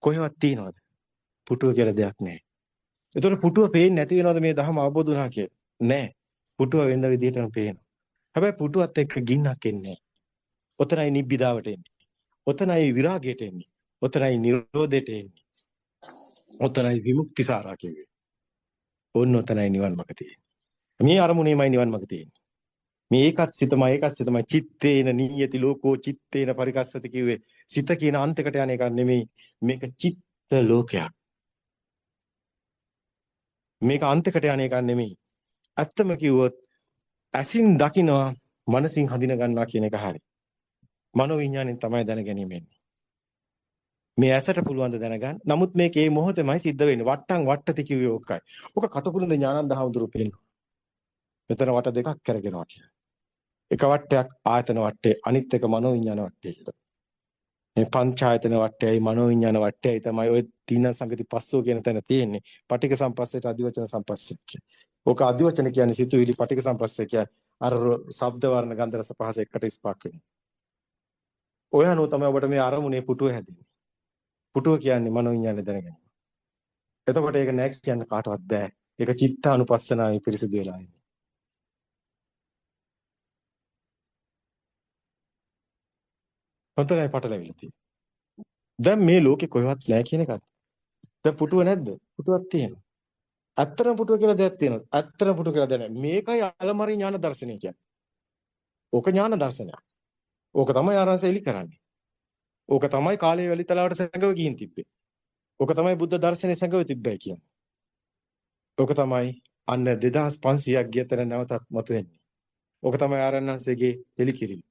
කොහෙවත් තියනවද? පුටුව කියලා දෙයක් නැහැ. ඒතකොට පුටුව පේන්නේ නැති වෙනවද මේ ධර්ම අවබෝධ වුණා කියලා? නැහැ. පුටුව වෙන විදිහටම පේනවා. හැබැයි පුටුවත් එක්ක ගින්නක් එන්නේ. ඔතනයි නිබ්බිදාවට එන්නේ. ඔතනයි විරාගයට එන්නේ. ඔතනයි නිරෝධයට එන්නේ. ඔතනයි විමුක්ති සාරා කියන්නේ. ඕන්න ඔතනයි නිවන් මඟ තියෙන්නේ. මේ අරමුණේමයි නිවන් මඟ තියෙන්නේ. මේ ඒකත් සිතමයි චිත්තේන නීයති ලෝකෝ චිත්තේන පරිකස්සති කිව්වේ සිත කියන අන්තයකට යන එකක් නෙමෙයි. මේක චිත්ත ලෝකයක්. මේක අන්තයකට යන එකක් නෙමෙයි. ඇත්තම කිව්වොත් ඇසින් දකිනවා මනසින් හඳින ගන්නවා කියන එක හරි. මනෝ විඥාණයෙන් තමයි දැනගැනීම එන්නේ. මේ ඇසට පුළුවන් ද දැනගන්න. නමුත් මේක මේ මොහොතේමයි සිද්ධ වෙන්නේ. වට්ටම් වට්ටති කිව්වේ ඕකයි. ඕක කටුකුරුඳ ඥානන්ද හඳුරු පේනවා. මෙතන වට දෙකක් කරගෙනවා කියලා. එක වට්ටයක් ආයතන වට්ටේ අනිත් එක මනෝ විඥාන වට්ටේ කියලා. මේ පංචායතන වට්ටයයි මනෝ විඥාන වට්ටයයි තමයි ওই තීන සංගති පස්සෝ කියන තැන තියෙන්නේ. පටික සම්පස්සේට අධිවචන සම්පස්සේ කියන්නේ. ඕක අධිවචන කියන්නේ සිතුවිලි පටික සම්පස්සේ කියන්නේ අර ශබ්ද වර්ණ ගන්ධ රස පහස එකට ස්පාක් වෙනවා. ඔය අනුව තමයි ඔබට මේ අරමුණේ පුටුව හැදෙන්නේ. පුටුව කියන්නේ මනෝ විඥාන දැනගැනීම. එතකොට ඒක නෑ කියන්න කාටවත් බෑ. ඒක චිත්තානුපස්සනාවේ පිරිසිදු වෙලා ඉන්නේ. හොඳයි පටලැවිලි තියෙන්නේ. දැන් මේ ලෝකේ කොහෙවත් නෑ කියන එකත්. දැන් පුටුව නැද්ද? පුටුවක් තියෙනවා. ඇත්තටම පුටුව කියලා දෙයක් තියෙනවා. ඇත්තටම පුටුව කියලා දෙයක් නෑ. මේකයි අලමරි ඥාන දර්ශනය කියන්නේ. ඕක ඥාන දර්ශනයක්. ඕක තමයි ආරංශ එලි කරන්නේ. ඕක තමයි කාලේ වැලිතලාවට සැඟව ගින් තිබ්බේ. ඕක තමයි බුද්ධ දර්ශනේ සැඟව තිබ්බයි කියන්නේ. ඕක තමයි අන්න 2500ක් ගියතර නැවතත් මතුවෙන්නේ. ඕක තමයි ආරණ්‍යංශයේ එලිකිරීම.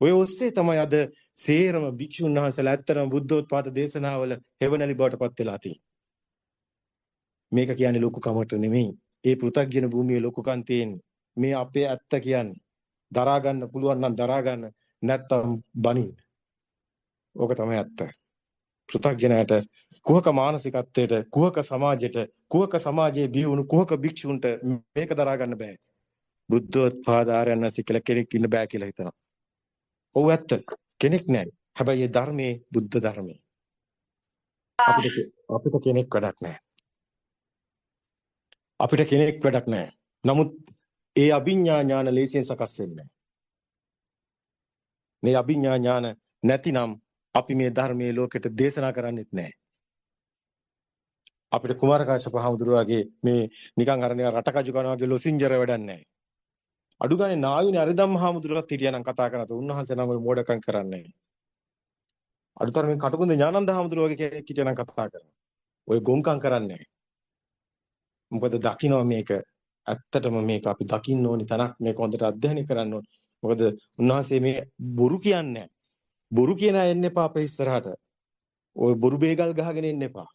ඔය ඔස්සේ තමයි අද සේරම භික්ෂුන් වහන්සේලා ඇත්තටම බුද්ධෝත්පාද දේශනාවල හෙවණලි බවට පත් වෙලා තියෙන්නේ. මේක කියන්නේ ලොකු කමට නෙමෙයි. ඒ පෘථග්ජන භූමියේ ලොකුකම් තියෙන්නේ. මේ අපේ ඇත්ත කියන්නේ. දරා ගන්න පුළුවන් නම් දරා ගන්න නැත්තම් බනින්න. ඕක තමයි ඇත්ත. පෘථග්ජනයට කුහක මානසිකත්වයට කුහක සමාජයට කුහක සමාජයේ බිහිවුණු කුහක භික්ෂුන්ට මේක දරා ගන්න බෑ. බුද්ධෝත්පාද ආරණ්‍යසි කියලා කෙනෙක් ඉන්න බෑ කියලා හිතනවා. ඔව් ඇත්ත. කෙනෙක් නැහැ. හැබැයි මේ ධර්මයේ බුද්ධ ධර්මයේ අපිට කෙනෙක් වැඩක් නැහැ. අපිට කෙනෙක් වැඩක් නැහැ. නමුත් ඒ අභිඥා ඥාන ලේසියෙන් සකස් වෙන්නේ නැහැ. මේ අභිඥා ඥාන නැතිනම් අපි මේ ධර්මයේ ලෝකෙට දේශනා කරන්නෙත් නැහැ. අපිට කුමාරකාශ්‍යප හාමුදුරුවෝ වගේ මේ නිකන් අර රටකජු කරනවා වගේ ලොසින්ජර වැඩක් නැහැ. අඩු ගානේ නායුනේ අරිදම් මහමුදුරට හිටියනම් කතා කරනත උන්වහන්සේ නම් ඔය මෝඩකම් කරන්නේ නැහැ. අඩුතරමින් කටුකුරුඳ ඥානන්ද හාමුදුරුවෝ වගේ කෙනෙක් හිටියනම් කතා කරනවා. ඔය ගොංකම් කරන්නේ නැහැ. මොකද දකින්න මේක ඇත්තටම මේක අපි දකින්න ඕනි තැනක් මේක හොඳට අධ්‍යයනය කරන්න ඕනි. මොකද උන්වහන්සේ මේ බොරු කියන්නේ නැහැ. බොරු කියන අය එන්න එපා අපේ ඉස්සරහට. ඔය බොරු බේගල් ගහගෙන එන්න එපා.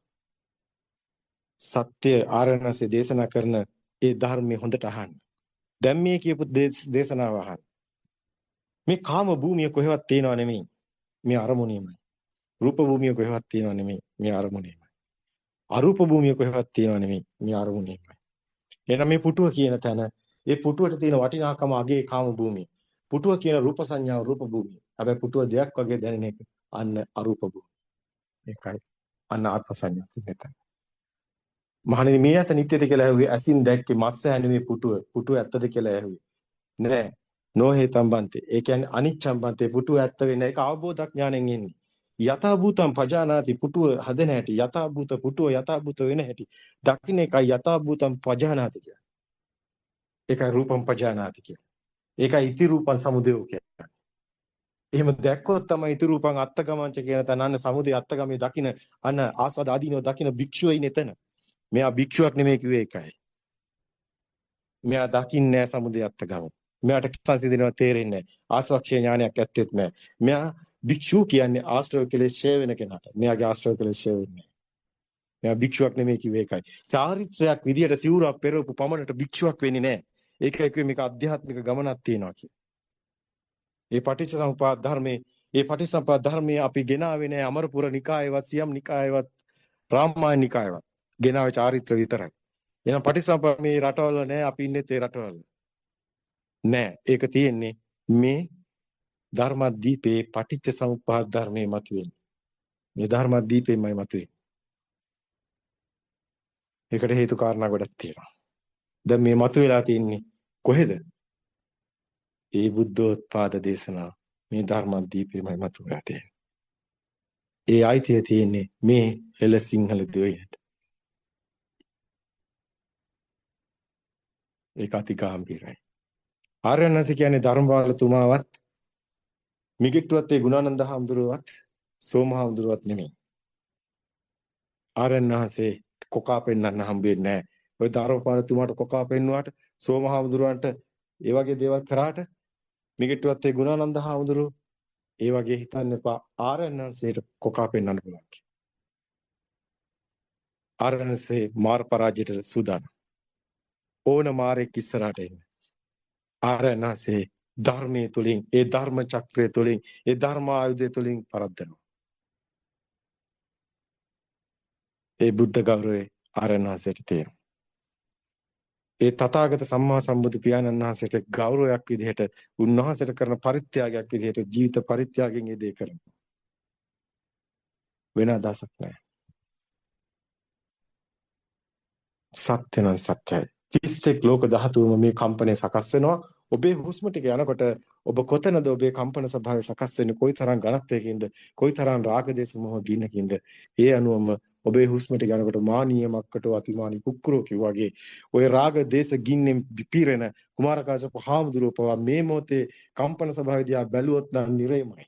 සත්‍ය ආරණසේ දේශනා කරන ඒ ධර්මයේ හොඳට අහන්න. දැන් මේ කියපු දේශනාව අහන්න. මේ කාම භූමිය කොහෙවත් තේනව නෙමෙයි. මේ අරමුණේමයි. රූප භූමිය කොහෙවත් තේනව නෙමෙයි. මේ අරමුණේමයි. අරූප භූමිය කොහෙවත් තේනව නෙමෙයි. මේ අරමුණේමයි. එහෙනම් මේ පුටුව කියන තැන ඒ පුටුවට තියෙන වටිනාකම අගේ කාම භූමිය. පුටුව කියන රූප සංඥාව රූප භූමිය. හැබැයි පුටුව දෙයක් වගේ දැනෙන එක අන්න අරූප භූමිය. ඒකයි. අන්න ආත්ම සංඥා තියෙන. මහණෙනි මේ ඇස නිට්ටයද කියලා ඇහුවේ ඇසින් දැක්කේ මස්ස හැනුවේ පුටුව. පුටුව ඇත්තද කියලා ඇහුවේ. නෑ. නොහේ තම්බන්තේ. ඒ කියන්නේ අනිච්ඡම්බන්තේ පුටුව ඇත්ත වෙන්නේ. ඒක අවබෝධ ඥාණයෙන් එන්නේ. යථා භූතම් පජානාති පුටුව හදන හැටි. යථා භූත පුටුව යථා භූත වෙන හැටි. දකින්න එකයි යථා භූතම් පජානාති කියන්නේ. ඒකයි රූපම් පජානාති කියන්නේ. ඒකයි ඉති රූපං සමුදයෝ කියන්නේ. එහෙම දැක්කොත් තමයි ඉති රූපං අත්තගමංච කියන තැන අන්න සමුදය අත්තගමේ දකින්න අන්න ආස්වාද ආදීනව දකින්න භික්ෂුව ඉන්නේ එතන. මෙයා භික්ෂුවක් නෙමෙයි කිව්වේ ඒකයි. මෙයා දකින්නේ නැහැ සමුදය අත්තගම. මෙයාට සංසිඳනවා තේරෙන්නේ නැහැ. ආස්වක්ෂේ ඥානයක් ඇත්තෙත් නැහැ. මෙයා භික්ෂුව කියන්නේ ආශ්‍රව කෙලෙස් ඡය වෙන කෙනාට. මෙයාගේ ආශ්‍රව කෙලෙස් ඡය වෙන්නේ නැහැ. මෙයා භික්ෂුවක් නෙමෙයි කිව්වේ ඒකයි. චාරිත්‍රයක් විදියට සිවුරක් පෙරවපු පමණට භික්ෂුවක් වෙන්නේ නැහැ. ඒකයි කිව්වේ මේක ආධ්‍යාත්මික ගමනක් තියෙනවා කියන්නේ. මේ පටිච්චසමුප්පාද ධර්මයේ අපි ගෙනාවේ නැහැ අමරපුර නිකායේවත් සියම් නිකායේවත් රාමායන නිකායේවත්. ගෙනාවේ චාරිත්‍ර විතරයි. එහෙනම් පටිච්චසමුප්පාද මේ රටවල නැහැ අපි ඉන්නේ ඒ රටවල. නෑ ඒක තියෙන්නේ මේ ධර්මදීපේ පටිච්චසමුප්පාද ධර්මයේ මතුවෙන්නේ. මේ ධර්මදීපේමයි මතුවෙන්නේ. ඒකට හේතු කාරණා ගොඩක් තියෙනවා. දැන් මේ මතුවලා තියෙන්නේ කොහෙද? ඒ බුද්ධෝත්පාද දේශනාව මේ ධර්මදීපේමයි මතුවලා තියෙන්නේ. ඒ අයිතිය තියෙන්නේ මේ හෙළ සිංහල දෙවියන්ට. ඒක අතිගාම්භීරයි. ආර්යනාසි කියන්නේ ධර්මපාලතුමාවත් මිගිට්ටුවත් ඒ ගුණානන්ද හාමුදුරුවවත් සෝමහාමුදුරුවත් නෙමෙයි. ආර්යනාසේ කොකා පෙන්නන්න හම්බෙන්නේ නැහැ. ඔය ධර්මපාලතුමාට කොකා පෙන්නුවාට සෝමහාමුදුරුවන්ට ඒ වගේ දේවල් කරාට මිගිට්ටුවත් ඒ ගුණානන්ද හාමුදුරුව ඒ වගේ හිතන්න එපා. ආර්යනාසේට කොකා පෙන්වන්න පුළුවන්. ආර්යනාසේ මාර් පරාජයට සූදානම්. ඕන මාරෙක් ඉස්සරහට එන්න. ආරණසේ ධර්මයේ තුලින් ඒ ධර්ම චක්‍රය තුලින් ඒ ධර්ම ආයුධය තුලින් පරද්දනවා. ඒ බුද්ධ ගෞරවයේ ආරණසයට තියෙනවා. ඒ තථාගත සම්මා සම්බුදු පියාණන් වහන්සේට ගෞරවයක් විදිහට උන්වහන්සේට කරන පරිත්‍යාගයක් විදිහට ජීවිත පරිත්‍යාගයෙන් ඒ දේ කරනවා. වෙන අදහසක් නැහැ. සත්‍ය නම් සත්‍යයි. 31 ලෝක ධාතුවම මේ කම්පනය සකස් වෙනවා. ඔබේ හුස්ම ටික යනකොට ඔබ කොතනද ඔබේ කම්පන ස්වභාවය සකස් වෙන්නේ? කොයිතරම් ඝනත්වයකින්ද? කොයිතරම් රාග දේශ මොහ ගින්නකින්ද? ඒ අනුවම ඔබේ හුස්ම ටික යනකොට මානීය මක්කට අතිමානී කුක්කුරෝ කිව්වාගේ ඔය රාග දේශ ගින්නෙන් පිරෙන කුමාරකාශ්‍යප හාමුදුරුවෝ පවා මේ මොහොතේ කම්පන ස්වභාවය දිහා බැලුවොත් නම් නිරේමයි.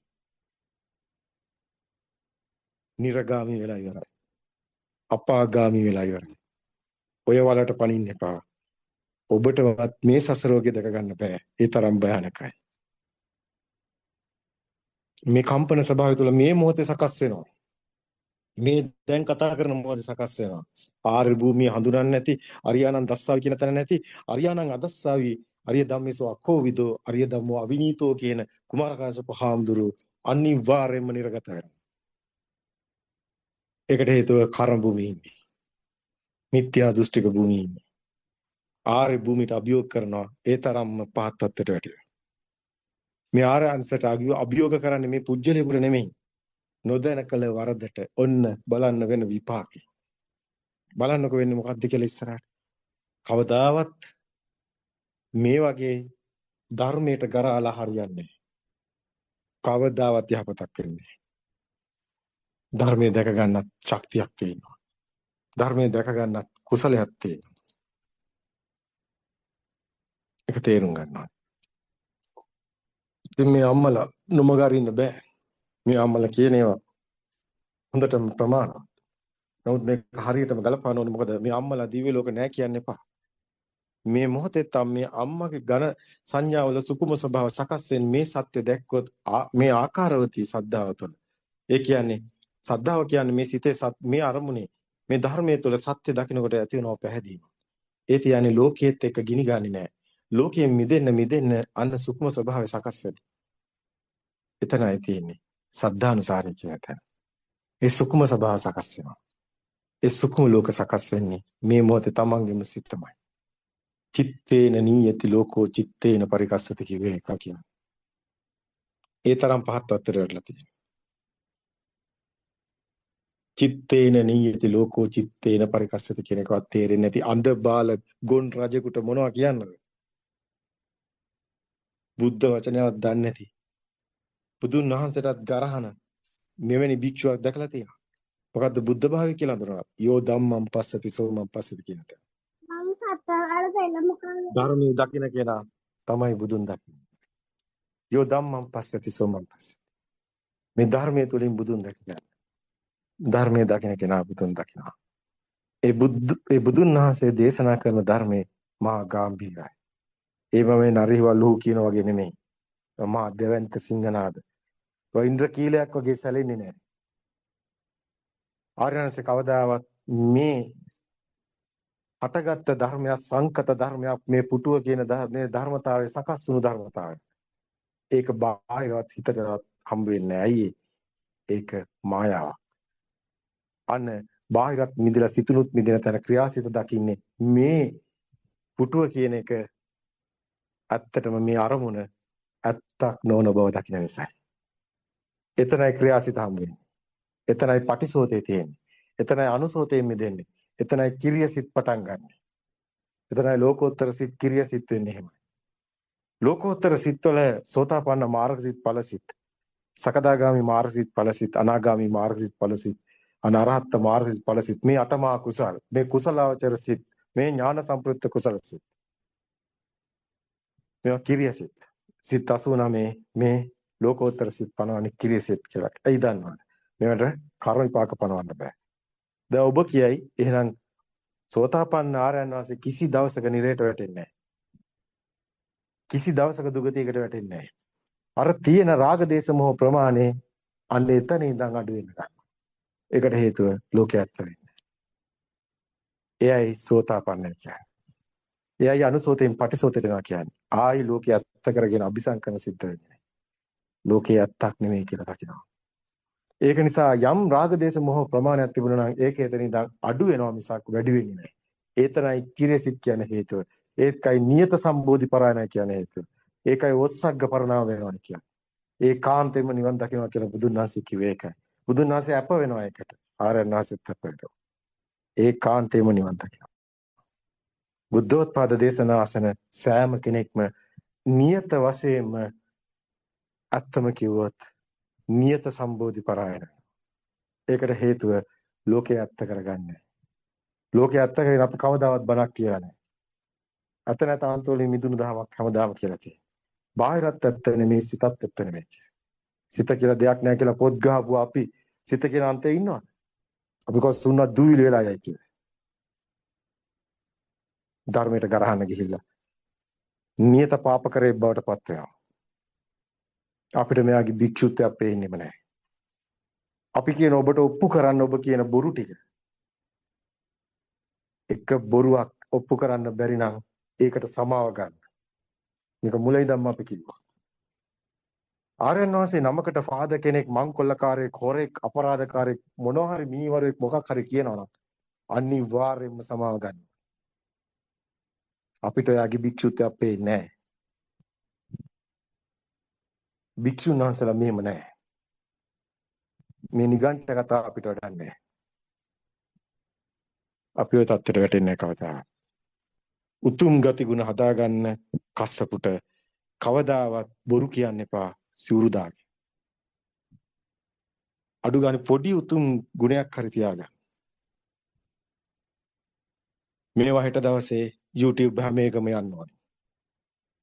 නිරගාමී වෙලා ඉවරයි. අපාගාමී වෙලා ඉවරයි. ඔය වලට පනින්න එපා. ඔබටවත් මේ සසරෝගේ දැක ගන්න බෑ. ඒ තරම් භයානකයි. මේ කම්පන ස්වභාවය තුළ මේ මොහොතේ සකස් වෙනවා. මේ දැන් කතා කරන මොහොතේ සකස් වෙනවා. ආර්ය භූමිය හඳුනන්නේ නැති, අරියානන් දස්සාවි කියන තැන නැති, අරියානන් අදස්සාවි, අරිය ධම්මේසෝ අකෝවිදෝ, අරිය ධම්මෝ අවිනීතෝ කියන කුමාරකාශ්‍යප හාමුදුරුවෝ අනිවාර්යයෙන්ම නිරගත වෙනවා. ඒකට හේතුව කර්ම භූමියේ ඉන්නේ. මිත්‍යා දෘෂ්ටික භූමියේ ඉන්නේ. ආර්ය භූමියට අභියෝග කරනවා ඒ තරම්ම පහත් තත්ත්වයට වැටිලා. මේ ආර්ය අංශයට අභියෝග කරන්නේ මේ පුජ්‍යලෙකුට නෙමෙයි. නොදැන කළ වරදට ඔන්න බලන්න වෙන විපාකේ. බලන්නකො වෙන්නේ මොකද්ද කියලා ඉස්සරහට. කවදාවත් මේ වගේ ධර්මයට ගරාලා හරියන්නේ නැහැ. කවදාවත් යහපතක් වෙන්නේ නැහැ. ධර්මයේ දැක ගන්නත් ශක්තියක් තියෙනවා. ධර්මයේ දැක ගන්නත් කුසලයක් තියෙනවා. ඒක තේරුම් ගන්නවා. ඉතින් මේ අම්මලා නොමග අරින්න බෑ. මේ අම්මලා කියන ඒවා හොඳටම ප්‍රමාණවත්. නමුත් මේක හරියටම ගලපන්න ඕනේ. මොකද මේ අම්මලා දිව්‍ය ලෝක නෑ කියන්න එපා. මේ මොහොතේ තම මේ අම්මගේ ඝන සංඥාවල සුකුම ස්වභාව සකස් වෙන මේ සත්‍ය දැක්කොත් මේ ආකාරවතී සද්ධාව තුළ ඒ කියන්නේ සද්ධාව කියන්නේ මේ සිතේ මේ අරමුණේ මේ ධර්මයේ තුළ සත්‍ය දකින්නකොට ඇති වෙනව පැහැදීම. ඒ කියන්නේ ලෝකයේත් එක්ක ගිනි ගන්නේ නැහැ. ලෝකයෙන් මිදෙන්න අන්න සුකුම ස්වභාවය සකස් වෙනවා. එතනයි තියෙන්නේ සද්ධානුසාරී කියන තැන. ඒ සුකුම ස්වභාව සකස් වෙනවා. ඒ සුකුම ලෝක සකස් වෙන්නේ මේ මොහොතේ තමන්ගේම සිතමයි. චිත්තේන නීයති ලෝකෝ චිත්තේන පරිකස්සති කිව්වේ එක කියන්නේ. ඒ තරම් පහත් අත්තර වෙලා තියෙනවා. චිත්තේන නීයති ලෝකෝ චිත්තේන පරිකස්සති කියන එකවත් තේරෙන්නේ නැති අන්ධ බාල ගොන් රජෙකුට මොනවා කියන්නද? බුද්ධ වචනයවත් දන්නේ නැති. බුදුන් වහන්සේටත් ගරහන මෙවැනි භික්ෂුවක් දැකලා තියෙනවා. මොකද්ද බුද්ධ භාවය කියලා හඳුනනවා. යෝ ධම්මං පස්සති සෝමං පස්සති කියන එක. ධර්මයේ දකින්න කෙනා තමයි බුදුන් දකින්නේ. යෝ ධම්මං පස්සති සෝමං පස්සති. මේ ධර්මයේ තුලින් බුදුන් දකින්න. ධර්මයේ දකින්න කෙනා බුදුන් දකිනවා. ඒ බුදුන් වහන්සේ දේශනා කරන ධර්මයේ මහා ගැඹීරයි. ඒ වගේ නරිවලු කියන වගේ නෙමෙයි. මහා දෙවන්ත සිංහනාද. ඉන්ද්‍ර කීලයක් වගේ සැලෙන්නේ නැහැ. ආර්යයන්සේ කවදාවත් මේ හටගත් ධර්මයක් සංකත ධර්මයක් මේ පුටුව කියන මේ ධර්මතාවය සකස් වුණු ධර්මතාවය. ඒක බාහිරවත් හිතටවත් හම්බ වෙන්නේ නැහැ. ඇයි ඒක මායාවක්. අන්න බාහිරත් මිදලා සිතුනුත් මිදෙන තැන ක්‍රියාසිත දකින්නේ මේ පුටුව කියන එක ඇත්තටම මේ අරමුණ ඇත්තක් නොවන බව දකින්න නිසායි. එතනයි ක්‍රියාසිත හම්බ වෙන්නේ. එතනයි පටිසෝතේ තියෙන්නේ. එතනයි අනුසෝතේ මිදෙන්නේ. එතනයි කිරියසිත පටන් ගන්න. එතනයි ලෝකෝත්තර සිත් කිරියසිත වෙන්නේ එහෙමයි. ලෝකෝත්තර සිත්වල සෝතාපන්න මාර්ගසිත ඵලසිත, සකදාගාමි මාර්ගසිත ඵලසිත, අනාගාමි මාර්ගසිත ඵලසිත, අනාරහත් මාර්ගසිත ඵලසිත මේ අටමා කුසල, මේ කුසලාවචර සිත්, මේ ඥාන සම්ප්‍රයුක්ත කුසල සිත්. මේවා කිරියසිත. සිත් 89 මේ ලෝකෝත්තර සිත් පනවන්නේ කිරියසිත කියලා. ඇයි දන්නවද? මේවට කර්ම විපාක පනවන්න බෑ. දැන් ඔබ කියයි එහෙනම් සෝතාපන්න ආරයන් වාසේ කිසි දවසක නිරේට වැටෙන්නේ නැහැ. කිසි දවසක දුගතියකට වැටෙන්නේ නැහැ. අර තියෙන රාග දේශ මොහ ප්‍රමාණය අන්න එතන ඉඳන් අඩු වෙන ගන්න. ඒකට හේතුව ලෝකයේ ඇත්ත වෙන්නේ. එයයි සෝතාපන්න කියන්නේ. එයයි අනුසෝතයෙන් පටිසෝතයට යනවා කියන්නේ. ආයි ලෝකයේ ඇත්ත කරගෙන අபிසංකරණ සිද්ධ වෙන්නේ නැහැ. ලෝකයේ ඇත්තක් නෙමෙයි කියලා දකිනවා. ඒක නිසා යම් රාග දේශ මොහ ප්‍රමාණයක් තිබුණා නම් ඒක එතන ඉඳන් අඩු වෙනවා මිසක් වැඩි වෙන්නේ නැහැ. ඒතරයි කිරෙසිට කියන හේතුව. ඒකයි නියත සම්බෝධි පරායනයි කියන හේතුව. ඒකයි ඔස්සග්ග පරණාම වෙනවා කියන්නේ. ඒ කාන්තෙම නිවන් දකිනවා කියලා බුදුන් වහන්සේ කිව්වේ ඒකයි. බුදුන් වහන්සේ අප වෙනවා ඒකට. ආරයන් වහන්සේත් අප වෙනවා. ඒ කාන්තෙම නිවන් දකිනවා. බුද්ධෝත්පාද දේශනා අසන සෑම කෙනෙක්ම නියත වශයෙන්ම අත්තම කිව්වොත් නියත සම්බෝධි පරායනයි. ඒකට හේතුව ලෝකේ ඇත්ත කරගන්නේ. ලෝකේ ඇත්ත කරගෙන අපි කවදාවත් බණක් කියලා නැහැ. අත නැත අන්තෝලේ මිදුණු දහමක් හැමදාම කියලා තියෙනවා. බාහිරත් ඇත්ත නෙමෙයි සිතත් ඇත්ත නෙමෙයි. සිත කියලා දෙයක් නැහැ කියලා පොත් ගහපුවා අපි සිත කියන අන්තයේ ඉන්නවද? අපි කොහොම සුන්නත් දුවිලි වෙලා යයි කියලා. ධර්මයට ගරහන්න ගිහිල්ලා නියත පාපකරේ බවට පත් වෙනවා. අපිට මෙයාගේ භික්ෂුත්වයක් පේන්නේම නැහැ. අපි කියන ඔබට ඔප්පු කරන්න ඔබ කියන බොරු ටික. එක බොරුවක් ඔප්පු කරන්න බැරි නම් ඒකට සමාව ගන්න. මේක මුලින් ඉඳන්ම අපි කිව්වා. ආර්යයන් වහන්සේ නමකට ෆාද කෙනෙක් මංකොල්ලකාරයෙක් හොරෙක් අපරාධකාරයෙක් මොනවා හරි මීවරෙක් මොකක් හරි කියනවා නම් අනිවාර්යයෙන්ම සමාව ගන්න. අපිට ඔයාගේ භික්ෂුත්වයක් පේන්නේ නැහැ. භික්ෂුන් වහන්සේලා මෙහෙම නැහැ. මේ නිගණ්ඨ කතා අපිට වඩන්නේ නැහැ. අපි ඔය தත්තර වැටෙන්නේ නැහැ කවදාවත්. උතුම් ගති ගුණ හදාගන්න කස්සපුට කවදාවත් බොරු කියන්න එපා සිවුරු දාගේ. අඩු ගානේ පොඩි උතුම් ගුණයක් හරි තියාගන්න. මේවා හෙට දවසේ YouTube හැම එකම යන්න ඕනේ.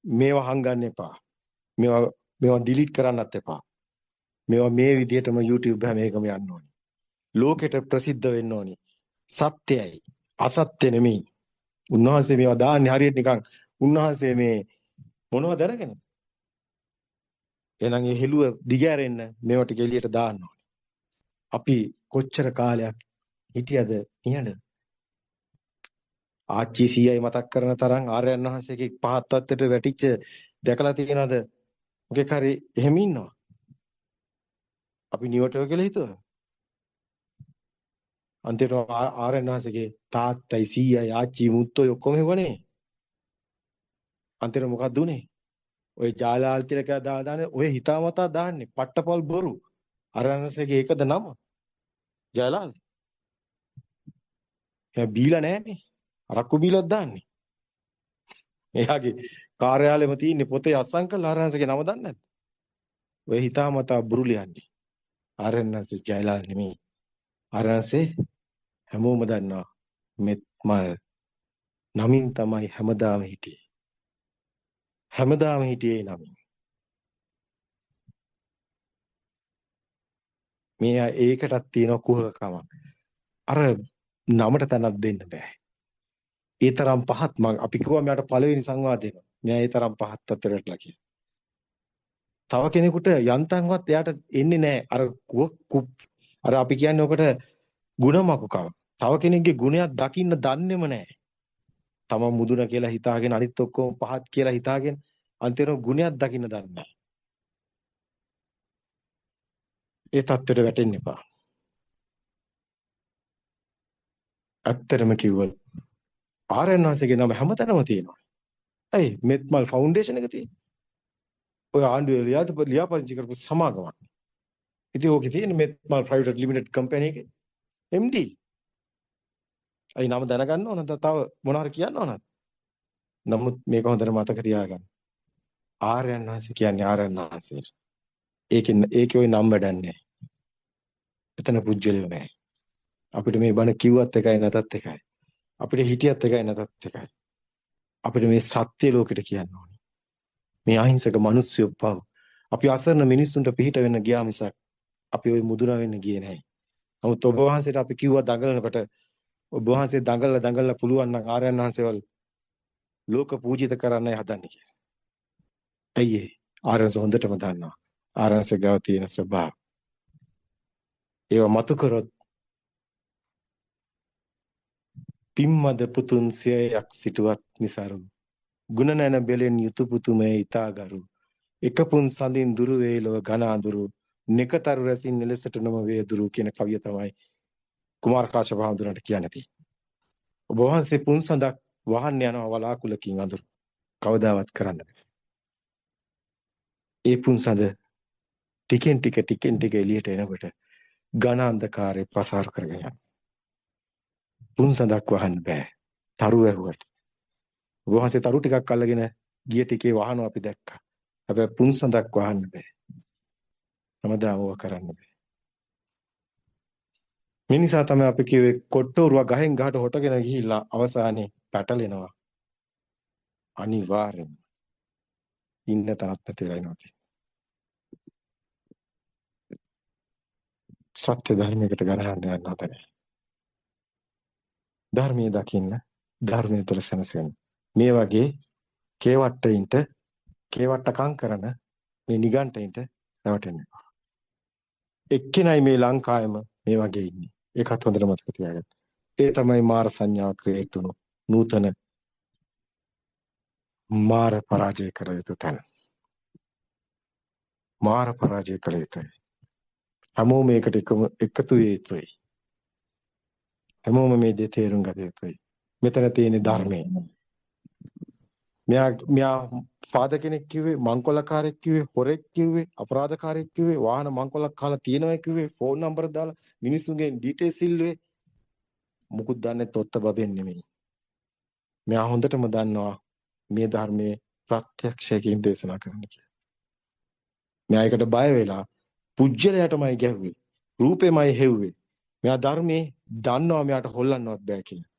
මේවා හංගන්න එපා. මේවා මේවා ඩිලීට් කරන්නත් එපා. මේවා මේ විදිහටම YouTube හැම එකම යන්න ඕනේ. ලෝකෙට ප්‍රසිද්ධ වෙන්න ඕනේ. සත්‍යයි. අසත්‍ය නෙමෙයි. උන්වහන්සේ මේවා දාන්නේ හරියට නිකන් උන්වහන්සේ මේ මොනවද අරගෙන? එහෙනම් ඒ හෙළුව දිගෑරෙන්න මේවා ටික එළියට දාන්න ඕනේ. අපි කොච්චර කාලයක් හිටියද නිහඬ? ආච්චි සීයයි මතක් කරන තරම් ආර්යයන් වහන්සේගේ පහත් තත්ත්වයට වැටිච්ච දැකලා තියෙනවද? මොකෙක් හරි එහෙම ඉන්නවා. අපි නිවටව කියලා හිතුවා. අන්තිමට ආර්යයන් වහන්සේගේ තාත්තයි සීයයි ආච්චි මුත්තෝ ඔක්කොම හෙවනේ. අන්තිමට මොකක්ද උනේ? ඔය ජාලාල් තිලක දාන්නේ ඔය හිතාමතා දාන්නේ පට්ටපල් බොරු. ආර්යයන්වහන්සේගේ ඒකද නම? ජාලාල්. එයා බීලා නැහනේ. අරක්කු බීලක් දාන්නේ. එයාගේ කාර්යාලෙම තියෙන්නේ පොතේ අස්සම් කළා ආර්යයන්වහන්සේගේ නම දන්නේ නැද්ද? ඔය හිතාමතා බුරු ලියන්නේ. ආර්යයන්වහන්සේ ජාලාල් නෙමෙයි. ආර්යයන්වහන්සේ හැමෝම දන්නවා මෙත්මල් නමින් තමයි හැමදාම හිටියේ. හැමදාම හිටියේ නමින්. මේ ඒකටත් තියෙන කුහකකම. අර නමට තැනක් දෙන්න බෑ. ඒ තරම් පහත් මම අපි කිව්වා මෙයාට පළවෙනි සංවාදයක. මෙයා ඒ තරම් පහත් තත්ත්වයකටලා කියලා. තව කෙනෙකුට යන්තම්වත් එයාට එන්නේ නැහැ. අර අපි කියන්නේ ඔකට ಗುಣමකුකම. තව කෙනෙක්ගේ ගුණයක් දකින්න දන්නේම නැහැ. තමන් මුදුන කියලා හිතාගෙන අනිත් ඔක්කොම පහත් කියලා හිතාගෙන අන්තිමට ගුණයක් දකින්න දන්නේ නැහැ. ඒ தත්ත්වයට වැටෙන්න එපා. ඇත්තටම කිව්වොත් ආර්යයන් වහන්සේගේ නම හැමතැනම තියෙනවා. ඇයි මෙත්මල් ෆවුන්ඩේෂන් එක තියෙන්නේ? ඔය ආණ්ඩුවේ ලියාපදිංචි කරපු සමාගමක්. ඉතින් ඕකේ තියෙන මෙත්මල් ප්‍රයිවට් ලිමිටඩ් කම්පැනි එකේ MD. අයි නම දැනගන්න ඕනද? තව මොනාර කියන්න ඕනද? නමුත් මේක හොඳට මතක තියාගන්න. ආර්යයන් වහන්සේ කියන්නේ ආර්යයන් වහන්සේ. ඒකේ ওই නම් වැඩක් නැහැ. එතන පුජ්‍යලිය නැහැ. අපිට මේ බණ කිව්වත් එකයි නැතත් එකයි. අපිට හිටියත් එකයි නැතත් එකයි. අපිට මේ සත්‍ය ලෝකෙට කියන්න ඕනේ. මේ අහිංසක මිනිස්සු පව. අපි අසරණ මිනිස්සුන්ට පිහිට වෙන්න ගියා මිසක් අපි ওই මුදුන වෙන්න ගියේ නැහැ. නමුත් ඔබ වහන්සේට අපි කිව්වා දඟලනකොට ඔබ වහන්සේ දඟලලා පුළුවන් නම් ආර්යයන් වහන්සේවල් ලෝක පූජිත කරන්නයි හදන්නේ කියලා. ඇයි ඒ? ආර්යයන් හොඳටම දන්නවා. ආර්යයන් ගාව තියෙන ස්වභාව. ඒව මතු කරොත් පිම්මද පුතුන් සියයක් සිටුවත් නිසරු. ගුණ නැන බෙලෙන් යුතු පුතුමේ ඊතාගරු. එකපුන් සඳින් දුරු වේලව ඝන අඳුරු. නිකතරු රැසින් නිලසට නොම වේදුරු කියන කවිය තමයි කුමාර කාශ්‍යප හඳුනට කියන්නේ. ඔබ වහන්සේ පුන් සඳක් වහන්න යනවා වලාකුලකින් අඳුරු. කවදාවත් කරන්න බෑ. ඒ පුන් සඳ ටිකෙන් ටික එළියට එනකොට ඝන අන්ධකාරය ප්‍රසාර කරගෙන යනවා. පුන් සඳක් වහන්න බෑ. තරු ඇහුවට. ඔබ වහන්සේ තරු ටිකක් අල්ලගෙන ගිය ටිකේ වහනවා අපි දැක්කා. හැබැයි පුන් සඳක් වහන්න බෑ. හැමදාම ඕක කරන්න බෑ. මේ නිසා තමයි අපි කිව්වේ කොට්ටෝරුව ගහෙන් ගහට හොටගෙන ගිහිල්ලා අවසානයේ පැටලෙනවා. අනිවාර්යෙන්ම. ඉන්න තරත් පැතිරලා යනවා. සත්‍ය ධර්මයකට ගරහන්න යන්න හදන්නේ. ධර්මයේ දකින්න, ධර්මයේ තුල සැනසෙන්න. මේ වගේ කේවට්ටකම් කරන මේ නිගණ්ඨයින්ට රැවටෙන්න එපා. එක්කෙනයි මේ ලංකාවෙම මේ වගේ ඉන්නේ. ඒකත් හොඳට මතක තියාගන්න. ඒ තමයි මාර සංඥාව ක්‍රියේට් වුණු නූතන මාර පරාජය කර යුතු තැන. මාර පරාජය කළ යුතුයි. හැමෝම මේකට එකතු විය යුතුයි. හැමෝම මේ දේ තේරුම් ගත යුතුයි. මෙතන තියෙන ධර්මය. මෙයා ෆාදර් කෙනෙක් කිව්වේ, මංකොල්ලකාරයෙක් කිව්වේ, හොරෙක් කිව්වේ, අපරාධකාරයෙක් කිව්වේ, වාහන මංකොල්ලක් කාලා තියෙනවා කිව්වේ, ෆෝන් නම්බර දාලා මිනිස්සුන්ගේ ඩීටේල්ස් ඉල්ලුවේ. මුකුත් දන්නේ තොත්ත බබෙන් නෙමෙයි. මෙයා හොඳටම දන්නවා මේ ධර්මයේ ප්‍රත්‍යක්ෂයෙන් දේශනා කරන්න කියලා. මෙයා ඒකට බය වෙලා පුජ්‍යලයටමයි ගැහුවේ. රූපෙමයි හෙව්වේ. මෙයා ධර්මයේ දන්නවා මෙයාට හොල්ලන්නවත් බෑ කියලා.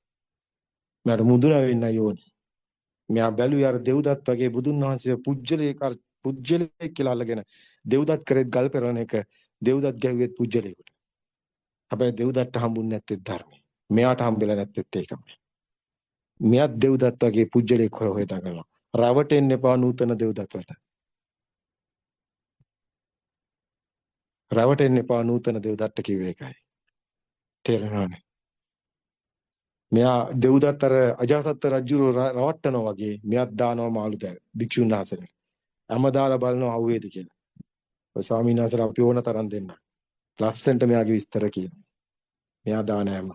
මෙයාට මුදුන වෙන්න ඕනේ. මෙයා බැලුවේ අර දෙව්දත් වගේ බුදුන් වහන්සේ පුජ්‍යලේ කියලා අල්ලගෙන දෙව්දත් කරේත් ගල් පෙරවන එක දෙව්දත් ගැහුවෙත් පුජ්‍යලේකට. හැබැයි දෙව්දත්ට හම්බුන්නේ නැත්තේ ධර්මය. මෙයාට හම්බෙලා නැත්තේ ඒකමයි. මෙයාත් දෙව්දත් වගේ පුජ්‍යලේ හොය හොය දඟලනවා. රවටෙන්න එපා නූතන දෙව්දත්වට. රවටෙන්න එපා නූතන දෙව්දත්ට කිව්වේ ඒකයි. තේරෙනවනේ. මෙයා දෙව්දත් අර අජාසත් රජුව රවට්ටනවා වගේ මෙයාත් දානවා මාළු දැන් භික්ෂුන් වහන්සේලා. හැම දාලා බලනවා අහුවේද කියලා. ඔය ස්වාමීන් වහන්සේලා අපි ඕන තරම් දෙන්න. ලස්සන්ට මෙයාගේ විස්තර කියනවා. මෙයා දාන හැම.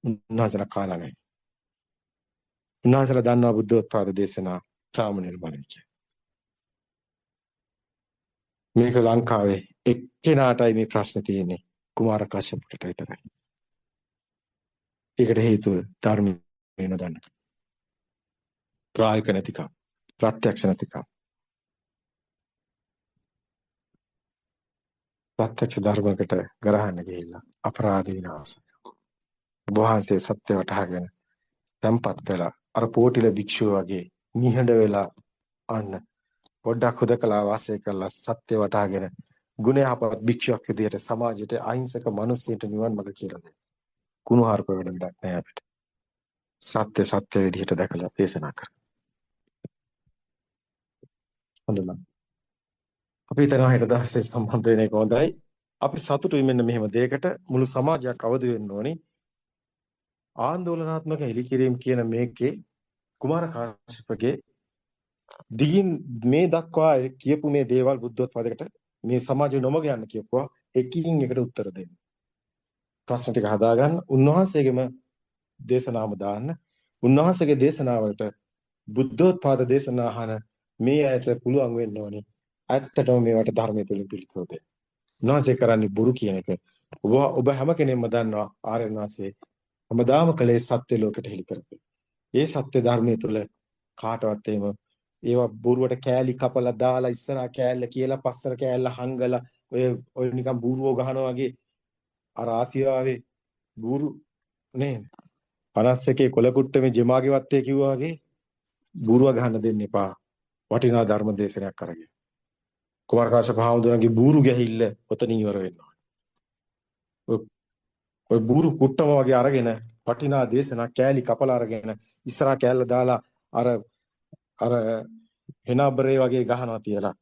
උන්වහන්සේලා කාලා නැහැ. උන්වහන්සේලා දන්නවා බුද්ධෝත්පාද දේශනා සාම නිර්මාණය කියලා. මේක ලංකාවේ එක්කෙනාටයි මේ ප්‍රශ්නේ තියෙන්නේ. කුමාර කශ්‍යපට විතරයි. ඒකට හේතුව ධර්මය නොදන්න. ප්‍රායෝගික නැතිකම, ප්‍රත්‍යක්ෂ නැතිකම. ප්‍රත්‍යක්ෂ ධර්මයකට ගරහන්න ගිහිල්ලා අපරාධ විනාශය. වහන්සේ සත්‍ය වටහාගෙන tempat වෙලා අර පොටිල භික්ෂුව වගේ නිහඬ වෙලා අන්න පොඩ්ඩක් හුදකලා වාසය කරලා සත්‍ය වටහාගෙන ගුණ යහපත් භික්ෂුවක් විදියට සමාජයට අහිංසක මිනිස්සුන්ට නිවන් මඟ කියලා දෙන්න. කුණුහරුප වෙන වැඩක් නෑ අපිට. සත්‍ය විදිහට දැකලා දේශනා කර. හොඳයි. අපි හිතනවා හෙට දවසේ සම්බන්ධ වෙන එක හොඳයි. අපි සතුටුයි මෙන්න මෙහෙම දෙයකට මුළු සමාජයක් අවදි වෙන්න ඕනි. ආందోලනාත්මක එලිකිරීම කියන මේකේ කුමාර කාශ්‍යපගේ දිගින් මේ දක්වා කියපු මේ දේවල් බුද්ධෝත්පාදයකට මේ සමාජය නොමග යන්න කියපුවා එකින් එකට උත්තර දෙන්න. ප්‍රශ්න ටික හදාගන්න උන්වහන්සේගේම දේශනාවම දාන්න. උන්වහන්සේගේ දේශනාවලට බුද්ධෝත්පාද දේශනා අහන මේ ඇයට පුළුවන් වෙන්න ඕනේ. ඇත්තටම මේවට ධර්මයේ තුලින් පිළිතුරු දෙන්න. උන්වහන්සේ කරන්නේ බොරු කියන එක. ඔබ හැම කෙනෙක්ම දන්නවා ආර්යයන් වහන්සේ හැමදාම කලේ සත්‍ය ලෝකෙට හෙළි කරපේ. ඒ සත්‍ය ධර්මයේ තුල කාටවත් එහෙම ඒවා බොරුවට කෑලි කපලා දාලා ඉස්සරහා කෑල්ල කියලා පස්සර කෑල්ල හංගලා ඔය නිකන් බූරුවෝ ගහනවා වගේ අර ආසියාවේ බූරු නේ 51 කොළ කුට්ටමේ ජමාගේ වත්තේ කිව්වා වගේ බූරුව ගහන්න දෙන්න එපා. වටිනා ධර්ම දේශනයක් කරගෙන. කුමාර කාශ්‍යප හාමුදුරන්ගේ බූරු ගැහිල්ල ඔතනින් ඉවර වෙනවා. ඔය බූරු කුට්ටම වගේ අරගෙන වටිනා දේශනා කෑලි කපලා අරගෙන ඉස්සරහා කෑල්ල දාලා අර හෙනබරේ වගේ ගහනවා තියලා.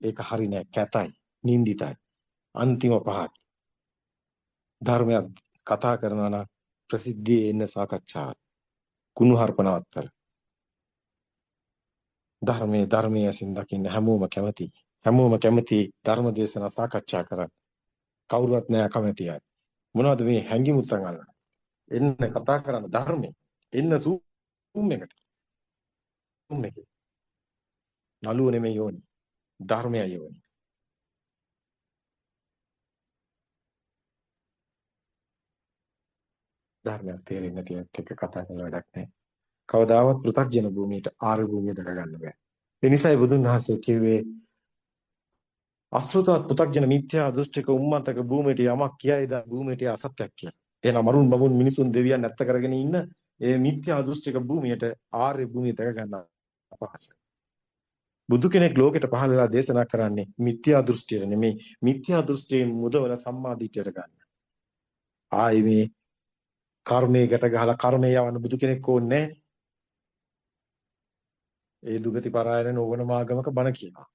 ඒක හරි නෑ කැතයි, නින්දිතයි. අන්තිම පහත්. ධර්මයක් කතා කරනවා නම් ප්‍රසිද්ධියේ එන්න සාකච්ඡාව. කුණුහරුපනවත්තර. ධර්මයේ ඇසින් දකින්න හැමෝම කැමතියි. හැමෝම කැමති ධර්ම දේශනා සාකච්ඡා කරන්න. කවුරුවත් නෑ කැමති අය. මොනවද මේ හැංගිමුත්තන් අල්ලන්නේ? එන්න කතා කරන්න ධර්මයේ. එන්න සූම් එකට. සූම් එකේ. නළුව නෙමෙයි යෝනි. ධර්මයයි යෝනි. ධර්මයක් තේරෙන්නේ නැති එක්ක කතා කරන වැඩක් නැහැ. කවදාවත් පෘථග්ජන භූමියට ආර්ය භූමිය දක ගන්න බෑ. ඒ නිසායි බුදුන් වහන්සේ කිව්වේ අසෘතවත් පෘථග්ජන මිත්‍යා දෘෂ්ටික උම්මතක භූමියට යමක් කියයිද භූමියට අසත්‍යක් කියලා. එහෙනම් මරුන් බමුන් මිනිසුන් දෙවියන් නැත්ත කරගෙන ඉන්න ඒ මිත්‍යා දෘෂ්ටික භූමියට ආර්ය භූමිය දක ගන්න අපහසුයි. බුදු කෙනෙක් ලෝකෙට පහළ වෙලා දේශනා කරන්නේ මිත්‍යා දෘෂ්ටිය නෙමෙයි මිත්‍යා දෘෂ්ටියෙන් මුදවන සම්මා දිට්ඨියට ගන්න. ආයි මේ කර්මයකට ගහලා කර්මය යවන්න බුදු කෙනෙක් ඕනේ නැහැ. ඒ දුගති පරායන නොවන මාගමක බණ කියනවා.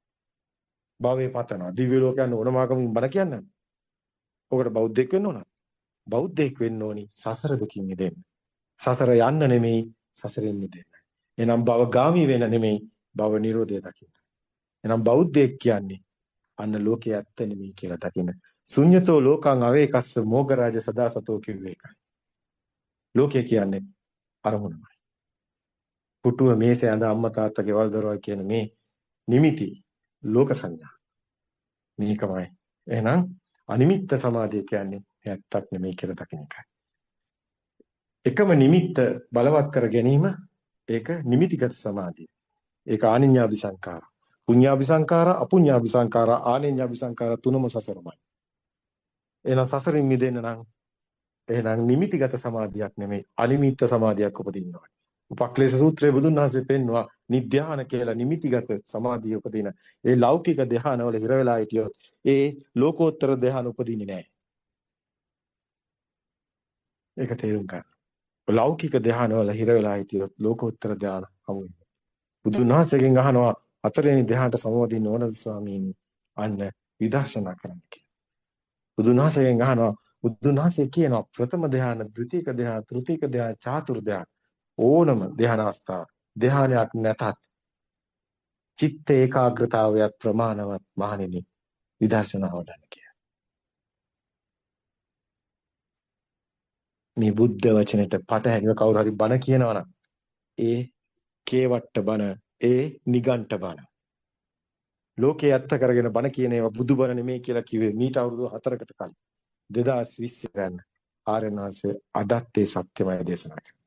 භවයේ පතනවා. දිව්‍ය ලෝකයන් ඕන මාගමකින් බණ කියන්නේ. ඔකට බෞද්ධෙක් වෙන්න ඕනද? බෞද්ධෙක් වෙන්න ඕනි සසර දුකින් මිදෙන්න. සසර යන්න නෙමෙයි සසරෙන් මිදෙන්න. එනම් භවගාමී වෙන්න නෙමෙයි භව නිරෝධය දකින්න. එනම් බෞද්ධයෙක් කියන්නේ අන්න ලෝකයේ ඇත්ත නෙමෙයි කියලා දකින්න. ශුඤ්‍යතෝ ලෝකං අවේකස්ස මොග්ගරාජ සදාසතෝ කිව්වේ ඒකයි. ලෝකය කියන්නේ අරමුණමයි. පුටුව මේසේ ඇඳ අම්මා තාත්තා ගෙවල් දොරවල් කියන මේ නිමිති ලෝක සංඥා. මේකමයි. එහෙනම් අනිමිත්ත සමාධිය කියන්නේ ඇත්තක් නෙමෙයි කියලා දකින්න එකයි. එකම නිමිත්ත බලවත් කර ගැනීම ඒක නිමිතිගත සමාධිය. ඒක ආනිඤ්ඤාභි සංකාර. පුඤ්ඤාභි සංකාර, අපුඤ්ඤාභි සංකාර, ආනිඤ්ඤාභි සංකාර තුනම සසරමයි. එහෙනම් සසරින් මිදෙන්න නම් එහෙනම් නිමිතිගත සමාධියක් නෙමෙයි අනිමිත්ත සමාධියක් උපදින්න ඕනේ. උපක්ලේශ සූත්‍රයේ බුදුන් වහන්සේ පෙන්වුවා නිධ්‍යාන කියලා නිමිතිගත සමාධිය උපදින. ඒ ලෞකික ධ්‍යානවල හිර වෙලා හිටියොත් ඒ ලෝකෝත්තර ධ්‍යාන උපදින්නේ නැහැ. ඒක තේරුම් ගන්න. ලෞකික ධ්‍යානවල හිර වෙලා හිටියොත් ලෝකෝත්තර ධ්‍යාන හමු වෙනවා. බුදුන් වහන්සේගෙන් අහනවා හතරවෙනි ධ්‍යානට සමවදින්න ඕනද ස්වාමීනි? අන්න විදර්ශනා කරන්න කියලා. බුදුන් වහන්සේගෙන් අහනවා බුදුන් වහන්සේ කියනවා ප්‍රථම ධ්‍යාන, ද්විතීක ධ්‍යාන, තෘතීක ධ්‍යාන, චාතුර් ධ්‍යාන ඕනම ධ්‍යාන අවස්ථාව ධ්‍යානයක් නැතත් චිත්ත ඒකාග්‍රතාවයත් ප්‍රමාණවත් මහණෙනි විදර්ශනාව වඩන්න කියලා. මේ බුද්ධ වචනෙට පටහැනිව කවුරු හරි බණ කියනවා නම් ඒ කේවට්ට බණ, ඒ නිගණ්ඨ බණ. ලෝකේ ඇත්ත කරගෙන බණ කියන ඒවා බුදු බණ නෙමෙයි කියලා කිව්වේ මීට අවුරුදු 4කට කලින් 2020 ගන්න ආර්යයන් වහන්සේ අදත් ඒ සත්‍යමය දේශනා කළා.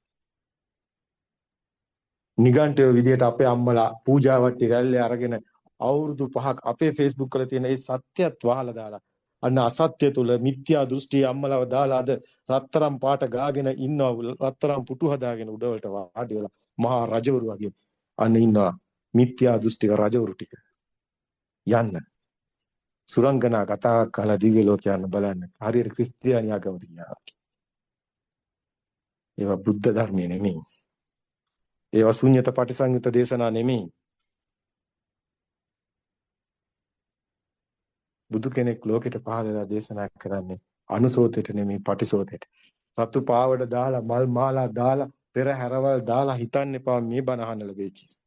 නිගණ්ඨයෝ විදියට අපේ අම්මලා පූජාවට්ටි රැල්ලේ අරගෙන අවුරුදු 5ක් අපේ Facebook වල තියෙන ඒ සත්‍යත් වහලා දාලා අන්න අසත්‍ය තුල මිත්‍යා දෘෂ්ටි අම්මලව දාලා අද රත්තරම් පාට ගාගෙන ඉන්නවා රත්තරම් පුටු හදාගෙන උඩවලට වාඩි වෙලා මහා රජවරු වගේ අන්න ඉන්නවා මිත්‍යා දෘෂ්ටික රජවරු ටික යන්න සුරංගනා කතාවක් කළා දිව්‍ය ලෝක යන්න බලන්න හරියට ක්‍රිස්තියානි ආගමට ගියා. ඒවා බුද්ධ ධර්මයේ නෙමෙයි. ඒවා ශුන්්‍යත පටිසංයුත දේශනා නෙමෙයි. බුදු කෙනෙක් ලෝකෙට පහළ වෙලා දේශනා කරන්නේ අනුසෝතයට නෙමෙයි පටිසෝතයට. රතු පාවඩ දාලා මල් මාලා දාලා පෙර හැරවල් දාලා හිතන්න එපා මේ බණ අහන්න ලැබෙයි කියලා.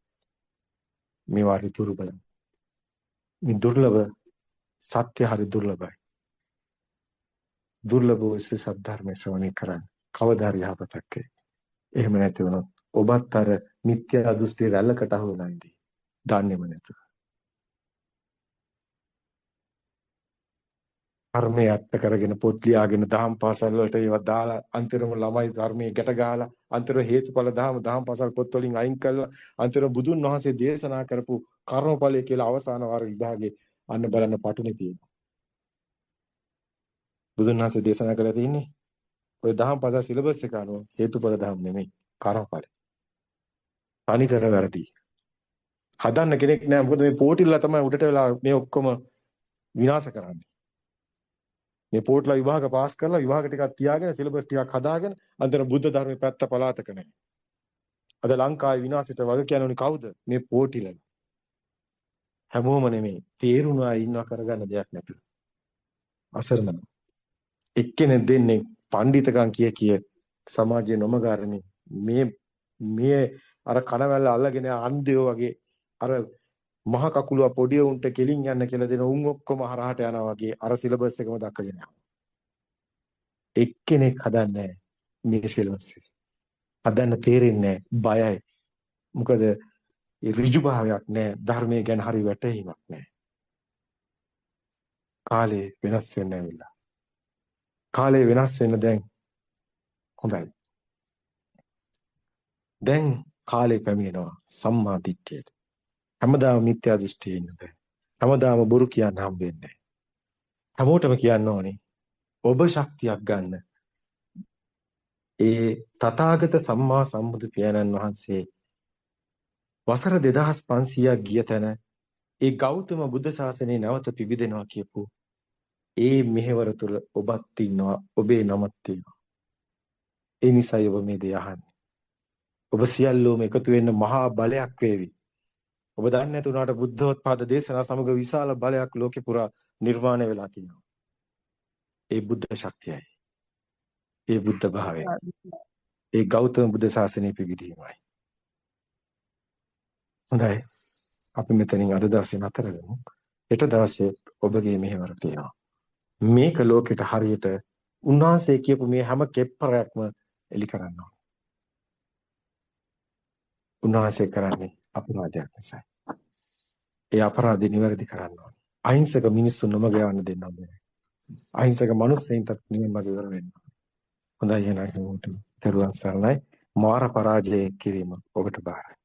මේ වාරි දුර්බල. මේ දුර්ලභ සත්‍ය හරි දුර්ලභයි. දුර්ලභ වූ ශ්‍රී සද්ධර්මයේ ශ්‍රවණය කරන්න කවදා හරි යහපතක් වෙයි. එහෙම නැති වුණොත් ඔබත් අර මිත්‍යා දෘෂ්ටි රැල්ලකට අහු වෙලා ඉඳී. දන්නේම නැතුව. ධර්මයේ අත්ත කරගෙන පොත් ලියාගෙන දහම් පාසල් වලට ඒවා දාලා අන්තිමම ළමයි ධර්මයේ ගැට ගහලා අන්තිම හේතුඵල දහම් පාසල් පොත් වලින් අයින් කළා අන්තිම බුදුන් වහන්සේ දේශනා කරපු කර්මඵලය කියලා අවසාන වාර විභාගේ අන්න බලන්න පටුනේ තියෙනවා. බුදුන් වහන්සේ දේශනා කළා තියෙන්නේ ඔය දහම් පාසල් සිලබස් එක අනුව හේතුඵල දහම් නෙමෙයි කර්මඵල. තනිකර වැරදි. හදන්න කෙනෙක් නෑ මොකද මේ පොටිල්ල තමයි උඩට වෙලා මේ ඔක්කොම විනාශ කරන්නේ. මේ පොට්ලා විභාග පාස් කරලා විභාග ටිකක් තියාගෙන සිලබස් ටිකක් හදාගෙන අන්තර බුද්ධ ධර්මයේ පැත්ත පලාතක නැහැ. අද ලංකාවේ විනාශයට වග කියන්නේ කවුද? මේ පොටිලලා. හැමෝම නෙමෙයි. තේරුණා ඉන්නවා කරගන්න දෙයක් නැතුව. අසරණ. එක්කෙනෙක් දෙන්නේ පඬිතකම් කිය සමාජයේ නොමගාරනේ මේ අර කනවැල්ල අල්ලගෙන අන්ධයෝ වගේ අර මහ කකුලුව පොඩි උන්ට කෙලින් යන්න කියලා දෙන උන් ඔක්කොම හරහට යනවා වගේ අර සිලබස් එකම දක්වගෙන යනවා. එක්කෙනෙක් හදන්නේ මේ සිලබස් එක. හදන්න තේරෙන්නේ බයයි. මොකද ඍජු භාවයක් නැහැ. ධර්මයේ ගැන හරි වැටහීමක් නැහැ. කාලේ වෙනස් වෙන්න ඇවිල්ලා. කාලේ වෙනස් වෙන්න දැන් හොඳයි. දැන් කාලේ පැමිණෙනවා සම්මා දිට්ඨියට. හැමදාම මිත්‍යා දෘෂ්ටියේ ඉන්න බෑ. හැමදාම බොරු කියන්න හම්බෙන්නේ නැහැ. හැමෝටම කියන්න ඕනේ ඔබ ශක්තියක් ගන්න. ඒ තථාගත සම්මා සම්බුදු පියාණන් වහන්සේ වසර 2500ක් ගිය තැන ඒ ගෞතම බුද්ධ ශාසනය නැවත පිබිදෙනවා කියපු ඒ මෙහෙවර තුල ඔබත් ඉන්නවා ඔබේ නමත් තියෙනවා. ඒ නිසායි ඔබ මේ දේ අහන්නේ. ඔබ සියල්ලෝම එකතු වෙන්න මහා බලයක් වේවි. ඔබ දන්නේ නැතුණාට බුද්ධෝත්පාද දේශනා සමග විශාල බලයක් ලෝකේ පුරා නිර්මාණය වෙලා තියෙනවා. ඒ බුද්ධ ශක්තියයි. ඒ බුද්ධ භාවය. ඒ ගෞතම බුද්ධ ශාසනය පිවිදීමයි. හොඳයි. අපි මෙතනින් අද දවසේ නතර වෙමු. හෙට දවසේ ඔබගේ මෙහෙවර තියෙනවා. මේක ලෝකෙට හරියට උන්වහන්සේ කියපු මේ හැම කෙප්පරයක්ම එලි කරන්න ඕන. උන්වහන්සේ කරන්නේ අපරාධයක් නිසා. ඒ අපරාධය නිවැරදි කරන්න ඕන. අහිංසක මිනිස්සුන් නොමග යවන්න දෙන්න බෑ. අහිංසක මිනිස්සුන්ට නිවන් මාර්ග ඉවර වෙන්න. හොඳයි එහෙනම් තෙරුවන් සරණයි. මාර පරාජය කිරීම ඔබට බාරයි.